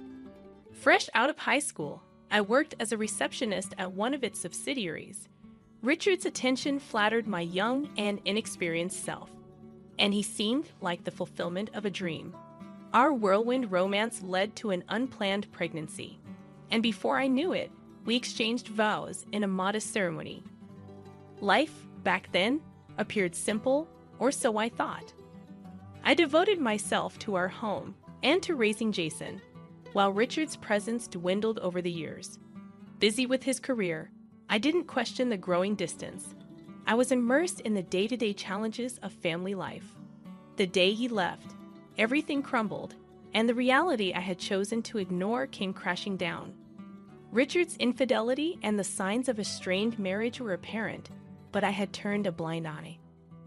Fresh out of high school, I worked as a receptionist at one of its subsidiaries. Richard's attention flattered my young and inexperienced self, and he seemed like the fulfillment of a dream. Our whirlwind romance led to an unplanned pregnancy, and before I knew it, we exchanged vows in a modest ceremony. Life, back then, appeared simple, or so I thought. I devoted myself to our home and to raising Jason, while Richard's presence dwindled over the years. Busy with his career, I didn't question the growing distance. I was immersed in the day-to-day challenges of family life. The day he left, everything crumbled, and the reality I had chosen to ignore came crashing down. Richard's infidelity and the signs of a strained marriage were apparent, but I had turned a blind eye.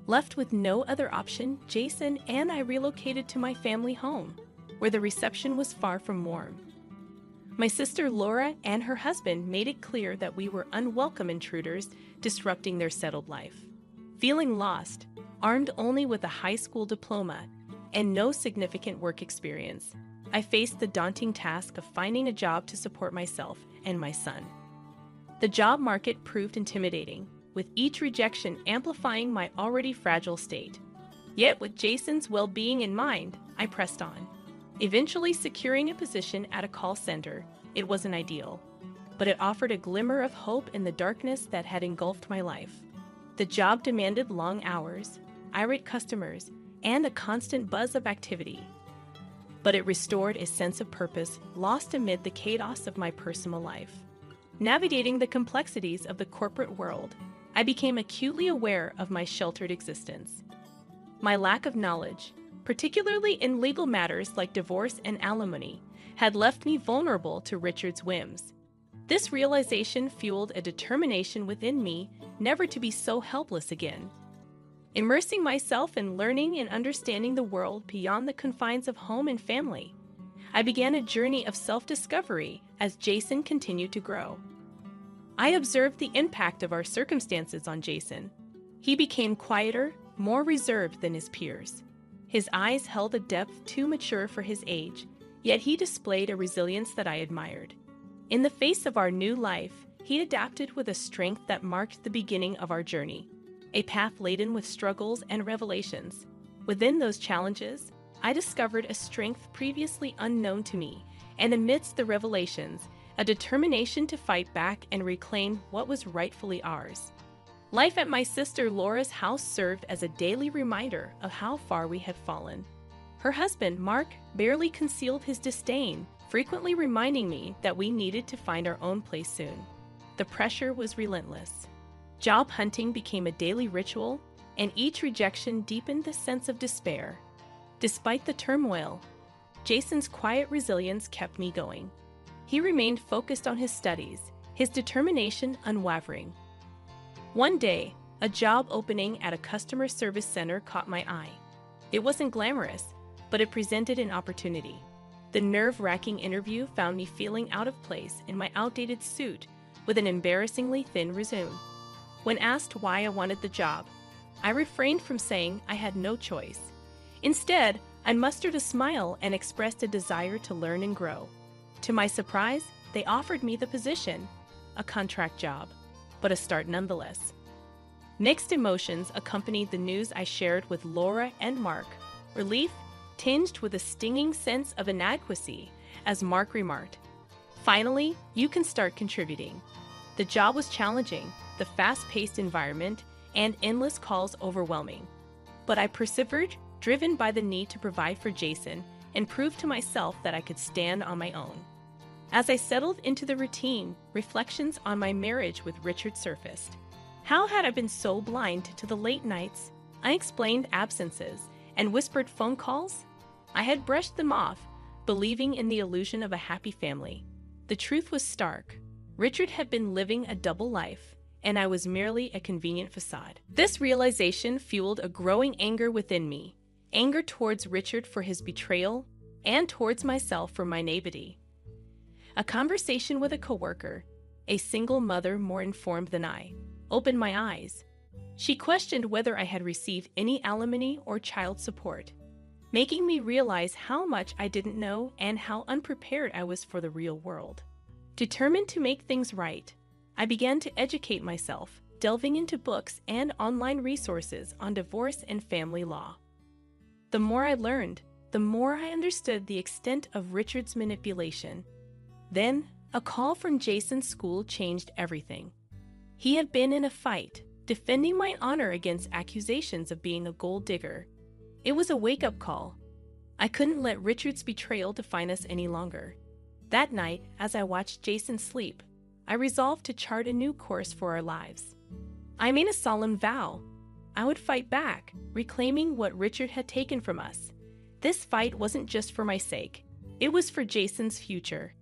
Left with no other option, Jason and I relocated to my family home, where the reception was far from warm. My sister Laura and her husband made it clear that we were unwelcome intruders disrupting their settled life. Feeling lost, armed only with a high school diploma and no significant work experience, I faced the daunting task of finding a job to support myself and my son. The job market proved intimidating, with each rejection amplifying my already fragile state. Yet with Jason's well-being in mind, I pressed on. Eventually securing a position at a call center, it wasn't ideal, but it offered a glimmer of hope in the darkness that had engulfed my life. The job demanded long hours, irate customers, and a constant buzz of activity. But it restored a sense of purpose lost amid the chaos of my personal life. Navigating the complexities of the corporate world, I became acutely aware of my sheltered existence. My lack of knowledge, particularly in legal matters like divorce and alimony, had left me vulnerable to Richard's whims. This realization fueled a determination within me never to be so helpless again. Immersing myself in learning and understanding the world beyond the confines of home and family, I began a journey of self-discovery as Jason continued to grow. I observed the impact of our circumstances on Jason. He became quieter, more reserved than his peers. His eyes held a depth too mature for his age, yet he displayed a resilience that I admired. In the face of our new life, he adapted with a strength that marked the beginning of our journey, a path laden with struggles and revelations. Within those challenges, I discovered a strength previously unknown to me, and amidst the revelations, a determination to fight back and reclaim what was rightfully ours. Life at my sister Laura's house served as a daily reminder of how far we had fallen. Her husband, Mark, barely concealed his disdain, frequently reminding me that we needed to find our own place soon. The pressure was relentless. Job hunting became a daily ritual, and each rejection deepened the sense of despair. Despite the turmoil, Jason's quiet resilience kept me going. He remained focused on his studies, his determination unwavering. One day, a job opening at a customer service center caught my eye. It wasn't glamorous, but it presented an opportunity. The nerve-wracking interview found me feeling out of place in my outdated suit with an embarrassingly thin resume. When asked why I wanted the job, I refrained from saying I had no choice. Instead, I mustered a smile and expressed a desire to learn and grow. To my surprise, they offered me the position, a contract job, but a start nonetheless. Mixed emotions accompanied the news I shared with Laura and Mark. Relief, tinged with a stinging sense of inadequacy, as Mark remarked, "Finally, you can start contributing." The job was challenging, the fast-paced environment, and endless calls overwhelming. But I persevered, driven by the need to provide for Jason and prove to myself that I could stand on my own. As I settled into the routine, reflections on my marriage with Richard surfaced. How had I been so blind to the late nights, unexplained absences, and whispered phone calls? I had brushed them off, believing in the illusion of a happy family. The truth was stark. Richard had been living a double life, and I was merely a convenient facade. This realization fueled a growing anger within me, anger towards Richard for his betrayal, and towards myself for my naivety. A conversation with a coworker, a single mother more informed than I, opened my eyes. She questioned whether I had received any alimony or child support, making me realize how much I didn't know and how unprepared I was for the real world. Determined to make things right, I began to educate myself, delving into books and online resources on divorce and family law. The more I learned, the more I understood the extent of Richard's manipulation. Then, a call from Jason's school changed everything. He had been in a fight, defending my honor against accusations of being a gold digger. It was a wake-up call. I couldn't let Richard's betrayal define us any longer. That night, as I watched Jason sleep, I resolved to chart a new course for our lives. I made a solemn vow. I would fight back, reclaiming what Richard had taken from us. This fight wasn't just for my sake. It was for Jason's future.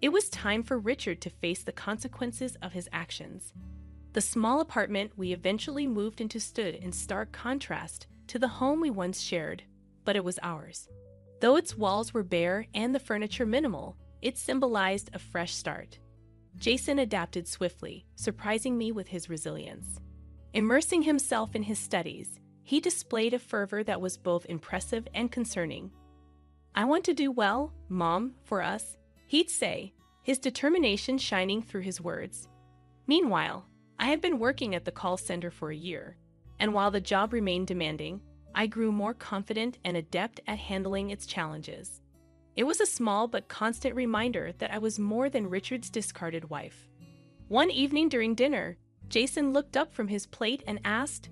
It was time for Richard to face the consequences of his actions. The small apartment we eventually moved into stood in stark contrast to the home we once shared, but it was ours. Though its walls were bare and the furniture minimal, it symbolized a fresh start. Jason adapted swiftly, surprising me with his resilience. Immersing himself in his studies, he displayed a fervor that was both impressive and concerning. "I want to do well, Mom, for us," he'd say, his determination shining through his words. Meanwhile, I had been working at the call center for a year, and while the job remained demanding, I grew more confident and adept at handling its challenges. It was a small but constant reminder that I was more than Richard's discarded wife. One evening during dinner, Jason looked up from his plate and asked,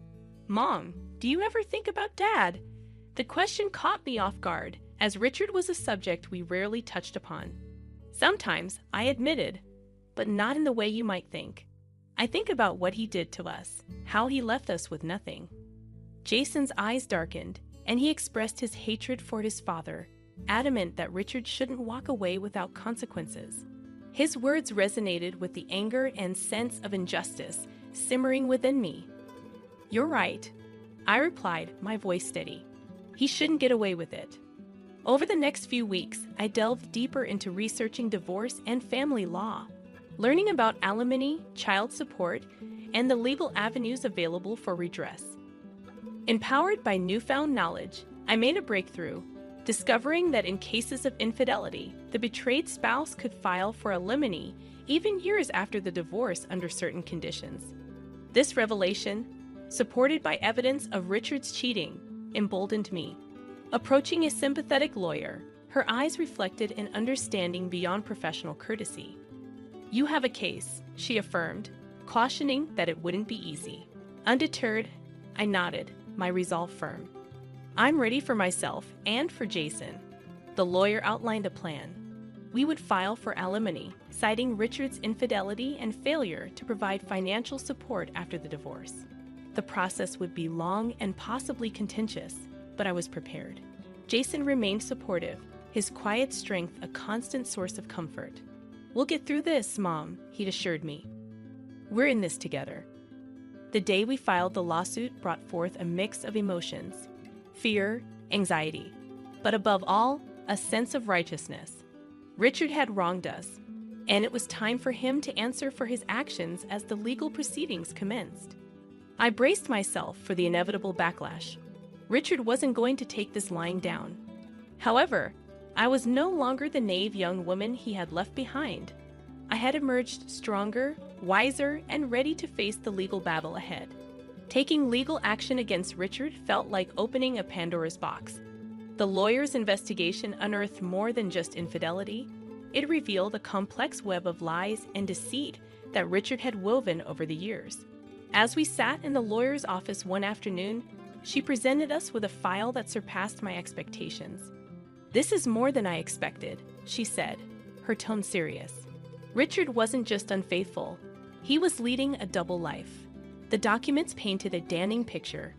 "Mom, do you ever think about Dad?" The question caught me off guard, as Richard was a subject we rarely touched upon. "Sometimes," I admitted, "but not in the way you might think. I think about what he did to us, how he left us with nothing." Jason's eyes darkened, and he expressed his hatred for his father, adamant that Richard shouldn't walk away without consequences. His words resonated with the anger and sense of injustice simmering within me. "You're right," I replied, my voice steady. "He shouldn't get away with it." Over the next few weeks, I delved deeper into researching divorce and family law, learning about alimony, child support, and the legal avenues available for redress. Empowered by newfound knowledge, I made a breakthrough, discovering that in cases of infidelity, the betrayed spouse could file for alimony even years after the divorce under certain conditions. This revelation, supported by evidence of Richard's cheating, emboldened me. Approaching a sympathetic lawyer, her eyes reflected an understanding beyond professional courtesy. "You have a case," she affirmed, cautioning that it wouldn't be easy. Undeterred, I nodded, my resolve firm. "I'm ready for myself and for Jason." The lawyer outlined a plan. We would file for alimony, citing Richard's infidelity and failure to provide financial support after the divorce. The process would be long and possibly contentious, but I was prepared. Jason remained supportive, his quiet strength a constant source of comfort. "We'll get through this, Mom," he'd assured me. "We're in this together." The day we filed the lawsuit brought forth a mix of emotions: fear, anxiety, but above all, a sense of righteousness. Richard had wronged us, and it was time for him to answer for his actions as the legal proceedings commenced. I braced myself for the inevitable backlash. Richard wasn't going to take this lying down. However, I was no longer the naive young woman he had left behind. I had emerged stronger, wiser, and ready to face the legal battle ahead. Taking legal action against Richard felt like opening a Pandora's box. The lawyer's investigation unearthed more than just infidelity. It revealed a complex web of lies and deceit that Richard had woven over the years. As we sat in the lawyer's office one afternoon, she presented us with a file that surpassed my expectations. "This is more than I expected," she said, her tone serious. Richard wasn't just unfaithful. He was leading a double life. The documents painted a damning picture: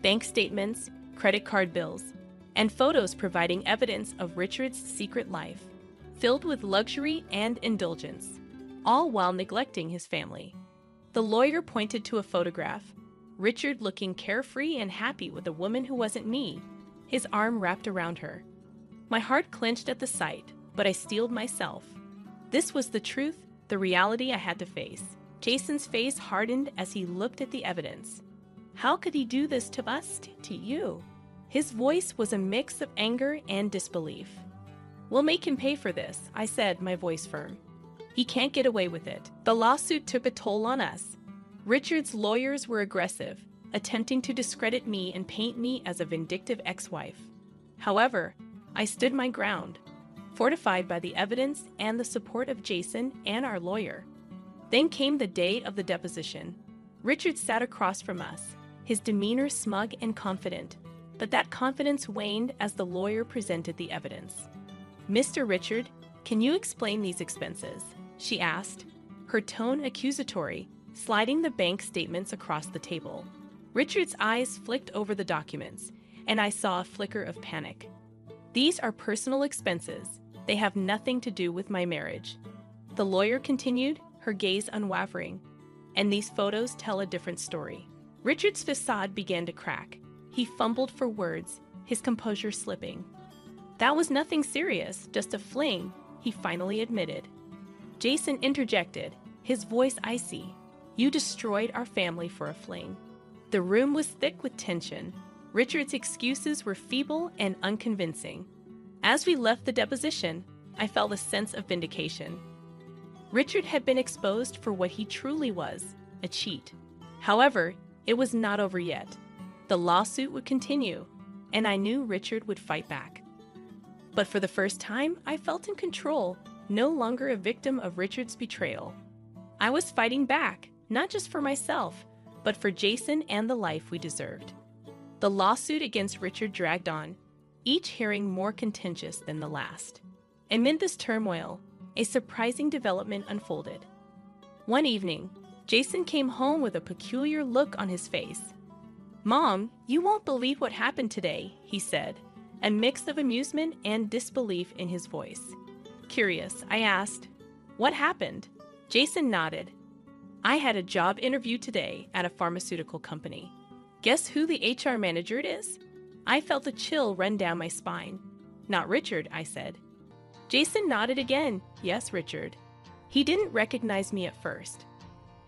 bank statements, credit card bills, and photos providing evidence of Richard's secret life, filled with luxury and indulgence, all while neglecting his family. The lawyer pointed to a photograph: Richard looking carefree and happy with a woman who wasn't me, his arm wrapped around her. My heart clenched at the sight, but I steeled myself. This was the truth, the reality I had to face. Jason's face hardened as he looked at the evidence. "How could he do this to us, to you?" His voice was a mix of anger and disbelief. "We'll make him pay for this," I said, my voice firm. "He can't get away with it." The lawsuit took a toll on us. Richard's lawyers were aggressive, attempting to discredit me and paint me as a vindictive ex-wife. However, I stood my ground, fortified by the evidence and the support of Jason and our lawyer. Then came the day of the deposition. Richard sat across from us, his demeanor smug and confident, but that confidence waned as the lawyer presented the evidence. "Mr. Richard, can you explain these expenses?" she asked, her tone accusatory, sliding the bank statements across the table. Richard's eyes flicked over the documents, and I saw a flicker of panic. "These are personal expenses. They have nothing to do with my marriage." The lawyer continued, her gaze unwavering. "And these photos tell a different story." Richard's facade began to crack. He fumbled for words, his composure slipping. "That was nothing serious, just a fling," he finally admitted. Jason interjected, his voice icy. "You destroyed our family for a fling." The room was thick with tension. Richard's excuses were feeble and unconvincing. As we left the deposition, I felt a sense of vindication. Richard had been exposed for what he truly was, a cheat. However, it was not over yet. The lawsuit would continue, and I knew Richard would fight back. But for the first time, I felt in control, no longer a victim of Richard's betrayal. I was fighting back, not just for myself, but for Jason and the life we deserved. The lawsuit against Richard dragged on, each hearing more contentious than the last. Amid this turmoil, a surprising development unfolded. One evening, Jason came home with a peculiar look on his face. "Mom, you won't believe what happened today," he said, a mix of amusement and disbelief in his voice. Curious, I asked, "What happened?" Jason nodded. "I had a job interview today at a pharmaceutical company. Guess who the HR manager is?" I felt a chill run down my spine. "Not Richard," I said. Jason nodded again. "Yes, Richard." He didn't recognize me at first.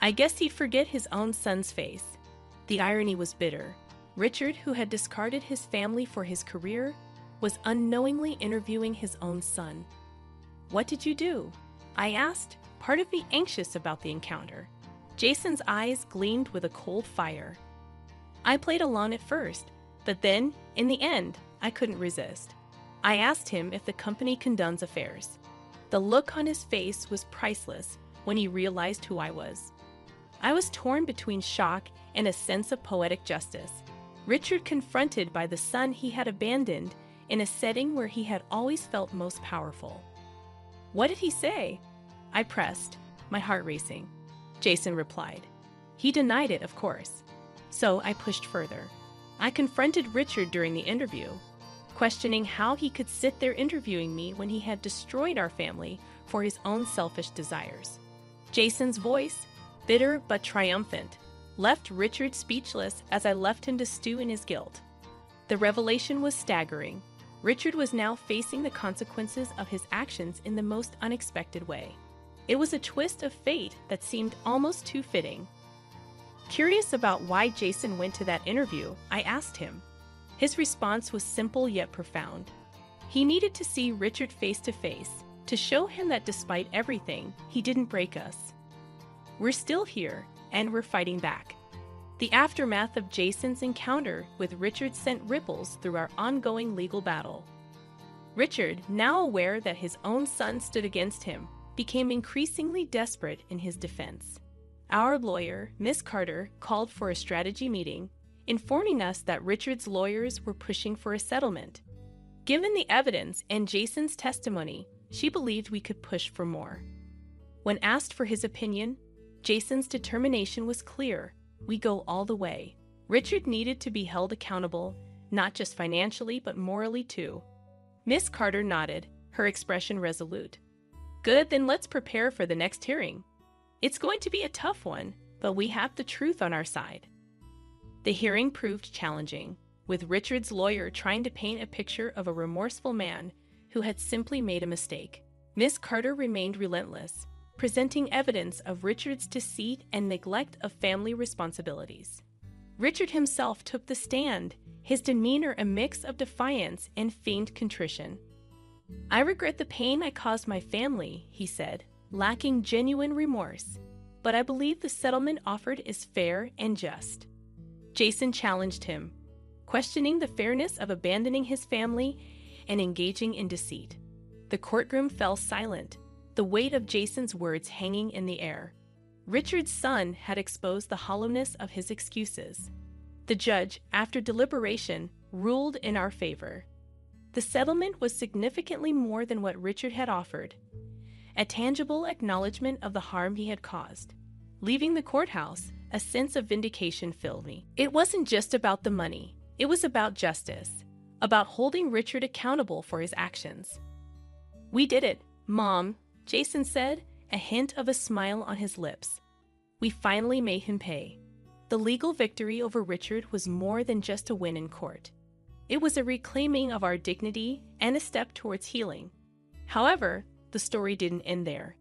I guess he'd forget his own son's face. The irony was bitter. Richard, who had discarded his family for his career, was unknowingly interviewing his own son. "What did you do?" I asked, part of me anxious about the encounter. Jason's eyes gleamed with a cold fire. "I played along at first, but then, in the end, I couldn't resist. I asked him if the company condones affairs." The look on his face was priceless when he realized who I was. I was torn between shock and a sense of poetic justice. Richard confronted by the son he had abandoned in a setting where he had always felt most powerful. "What did he say?" I pressed, my heart racing. Jason replied. He denied it, of course. So I pushed further. I confronted Richard during the interview, questioning how he could sit there interviewing me when he had destroyed our family for his own selfish desires. Jason's voice, bitter but triumphant, left Richard speechless as I left him to stew in his guilt. The revelation was staggering. Richard was now facing the consequences of his actions in the most unexpected way. It was a twist of fate that seemed almost too fitting. Curious about why Jason went to that interview, I asked him. His response was simple yet profound. He needed to see Richard face to face to show him that despite everything, he didn't break us. We're still here, and we're fighting back. The aftermath of Jason's encounter with Richard sent ripples through our ongoing legal battle. Richard, now aware that his own son stood against him, became increasingly desperate in his defense. Our lawyer, Miss Carter, called for a strategy meeting, informing us that Richard's lawyers were pushing for a settlement. Given the evidence and Jason's testimony, she believed we could push for more. When asked for his opinion, Jason's determination was clear. We go all the way. Richard needed to be held accountable, not just financially, but morally too. Miss Carter nodded, her expression resolute. Good, then let's prepare for the next hearing. It's going to be a tough one, but we have the truth on our side. The hearing proved challenging, with Richard's lawyer trying to paint a picture of a remorseful man who had simply made a mistake. Miss Carter remained relentless, presenting evidence of Richard's deceit and neglect of family responsibilities. Richard himself took the stand, his demeanor a mix of defiance and feigned contrition. "I regret the pain I caused my family," he said, lacking genuine remorse, "but I believe the settlement offered is fair and just." Jason challenged him, questioning the fairness of abandoning his family and engaging in deceit. The courtroom fell silent, the weight of Jason's words hanging in the air. Richard's son had exposed the hollowness of his excuses. The judge, after deliberation, ruled in our favor. The settlement was significantly more than what Richard had offered, a tangible acknowledgement of the harm he had caused. Leaving the courthouse, a sense of vindication filled me. It wasn't just about the money. It was about justice, about holding Richard accountable for his actions. "We did it, Mom," Jason said, a hint of a smile on his lips. We finally made him pay. The legal victory over Richard was more than just a win in court. It was a reclaiming of our dignity and a step towards healing. However, the story didn't end there.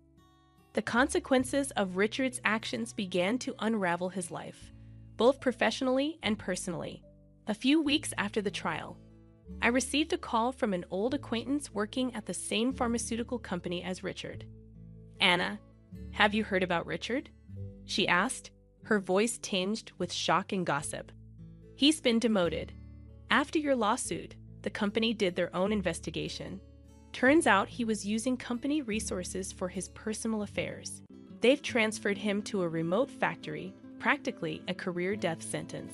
The consequences of Richard's actions began to unravel his life, both professionally and personally. A few weeks after the trial, I received a call from an old acquaintance working at the same pharmaceutical company as Richard. "Anna, have you heard about Richard?" she asked, her voice tinged with shock and gossip. "He's been demoted. After your lawsuit, the company did their own investigation. Turns out he was using company resources for his personal affairs. They've transferred him to a remote factory, practically a career death sentence."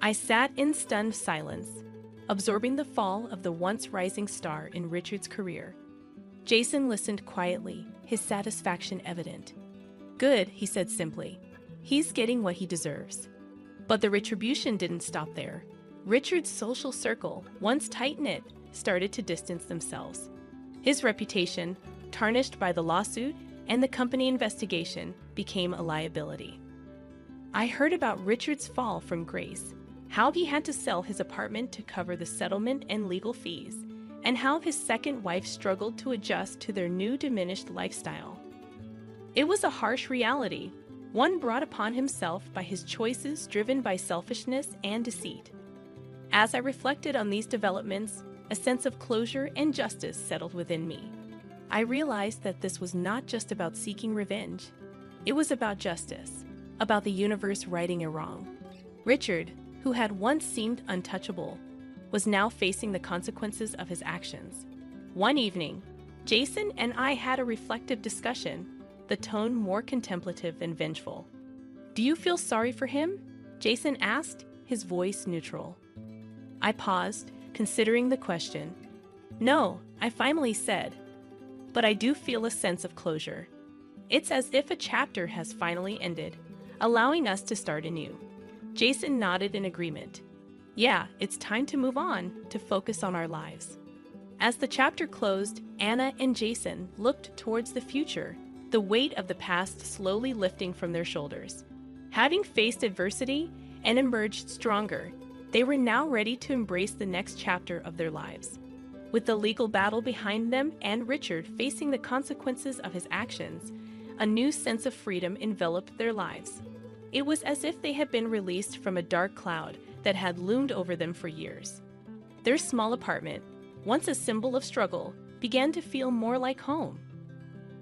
I sat in stunned silence, absorbing the fall of the once rising star in Richard's career. Jason listened quietly, his satisfaction evident. "Good," he said simply. "He's getting what he deserves." But the retribution didn't stop there. Richard's social circle, once tight-knit, started to distance themselves. His reputation, tarnished by the lawsuit and the company investigation, became a liability. I heard about Richard's fall from grace, how he had to sell his apartment to cover the settlement and legal fees, and how his second wife struggled to adjust to their new diminished lifestyle. It was a harsh reality, one brought upon himself by his choices driven by selfishness and deceit. As I reflected on these developments, a sense of closure and justice settled within me. I realized that this was not just about seeking revenge. It was about justice, about the universe righting a wrong. Richard, who had once seemed untouchable, was now facing the consequences of his actions. One evening, Jason and I had a reflective discussion, the tone more contemplative than vengeful. "Do you feel sorry for him?" Jason asked, his voice neutral. I paused, considering the question. "No," I finally said, "but I do feel a sense of closure. It's as if a chapter has finally ended, allowing us to start anew." Jason nodded in agreement. "Yeah, it's time to move on, to focus on our lives." As the chapter closed, Anna and Jason looked towards the future, the weight of the past slowly lifting from their shoulders. Having faced adversity and emerged stronger, they were now ready to embrace the next chapter of their lives. With the legal battle behind them and Richard facing the consequences of his actions, a new sense of freedom enveloped their lives. It was as if they had been released from a dark cloud that had loomed over them for years. Their small apartment, once a symbol of struggle, began to feel more like home.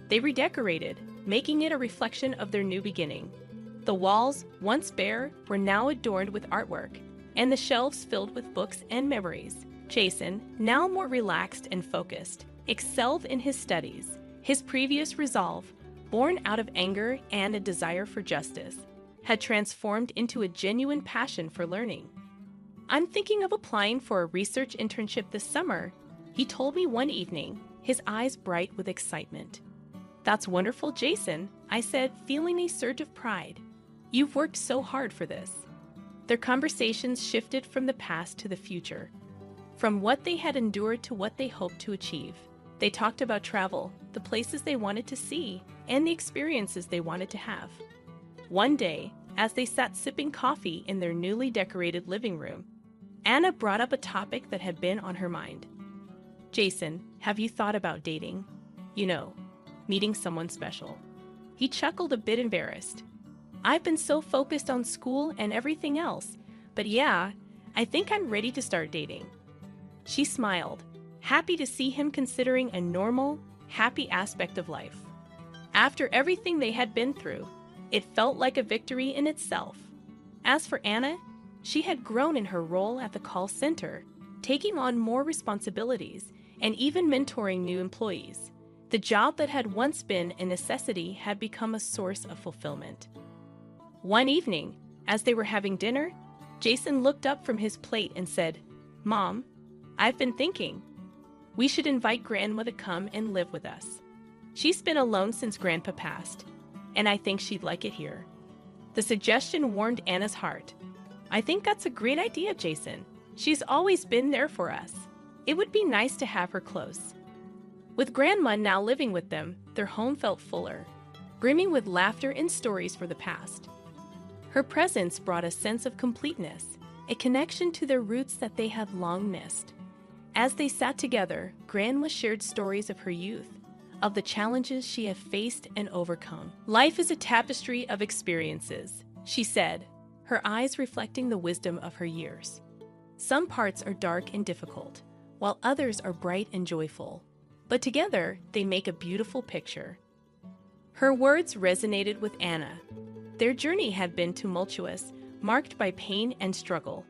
They redecorated, making it a reflection of their new beginning. The walls, once bare, were now adorned with artwork, and the shelves filled with books and memories. Jason, now more relaxed and focused, excelled in his studies. His previous resolve, born out of anger and a desire for justice, had transformed into a genuine passion for learning. "I'm thinking of applying for a research internship this summer," he told me one evening, his eyes bright with excitement. "That's wonderful, Jason," I said, feeling a surge of pride. "You've worked so hard for this." Their conversations shifted from the past to the future, from what they had endured to what they hoped to achieve. They talked about travel, the places they wanted to see, and the experiences they wanted to have. One day, as they sat sipping coffee in their newly decorated living room, Anna brought up a topic that had been on her mind. "Jason, have you thought about dating? You know, meeting someone special." He chuckled, a bit embarrassed. "I've been so focused on school and everything else, but yeah, I think I'm ready to start dating." She smiled, happy to see him considering a normal, happy aspect of life. After everything they had been through, it felt like a victory in itself. As for Anna, she had grown in her role at the call center, taking on more responsibilities and even mentoring new employees. The job that had once been a necessity had become a source of fulfillment. One evening, as they were having dinner, Jason looked up from his plate and said, "Mom, I've been thinking. We should invite Grandma to come and live with us. She's been alone since Grandpa passed, and I think she'd like it here." The suggestion warmed Anna's heart. "I think that's a great idea, Jason. She's always been there for us. It would be nice to have her close." With Grandma now living with them, their home felt fuller, brimming with laughter and stories for the past. Her presence brought a sense of completeness, a connection to their roots that they had long missed. As they sat together, Grandma shared stories of her youth, of the challenges she had faced and overcome. "Life is a tapestry of experiences," she said, her eyes reflecting the wisdom of her years. "Some parts are dark and difficult, while others are bright and joyful. But together, they make a beautiful picture." Her words resonated with Anna. Their journey had been tumultuous, marked by pain and struggle,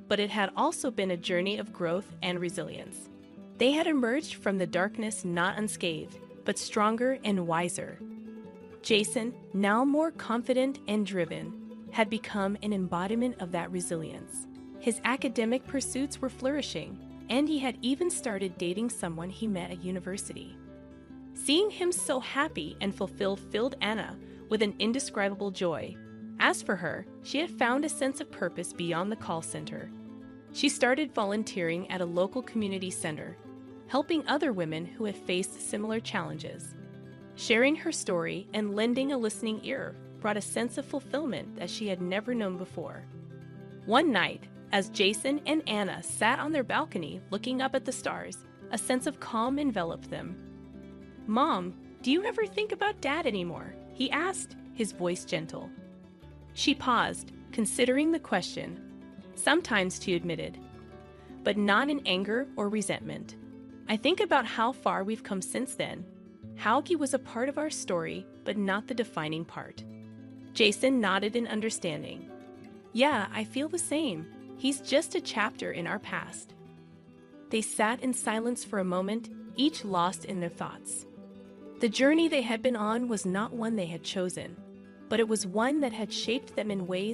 but it had also been a journey of growth and resilience. They had emerged from the darkness not unscathed, but stronger and wiser. Jason, now more confident and driven, had become an embodiment of that resilience. His academic pursuits were flourishing, and he had even started dating someone he met at university. Seeing him so happy and fulfilled filled Anna with an indescribable joy. As for her, she had found a sense of purpose beyond the call center. She started volunteering at a local community center, helping other women who had faced similar challenges. Sharing her story and lending a listening ear brought a sense of fulfillment that she had never known before. One night, as Jason and Anna sat on their balcony looking up at the stars, a sense of calm enveloped them. "Mom, do you ever think about Dad anymore?" he asked, his voice gentle. She paused, considering the question. "Sometimes," she admitted, "but not in anger or resentment. I think about how far we've come since then. Hauki was a part of our story, but not the defining part." Jason nodded in understanding. "Yeah, I feel the same. He's just a chapter in our past." They sat in silence for a moment, each lost in their thoughts. The journey they had been on was not one they had chosen, but it was one that had shaped them in ways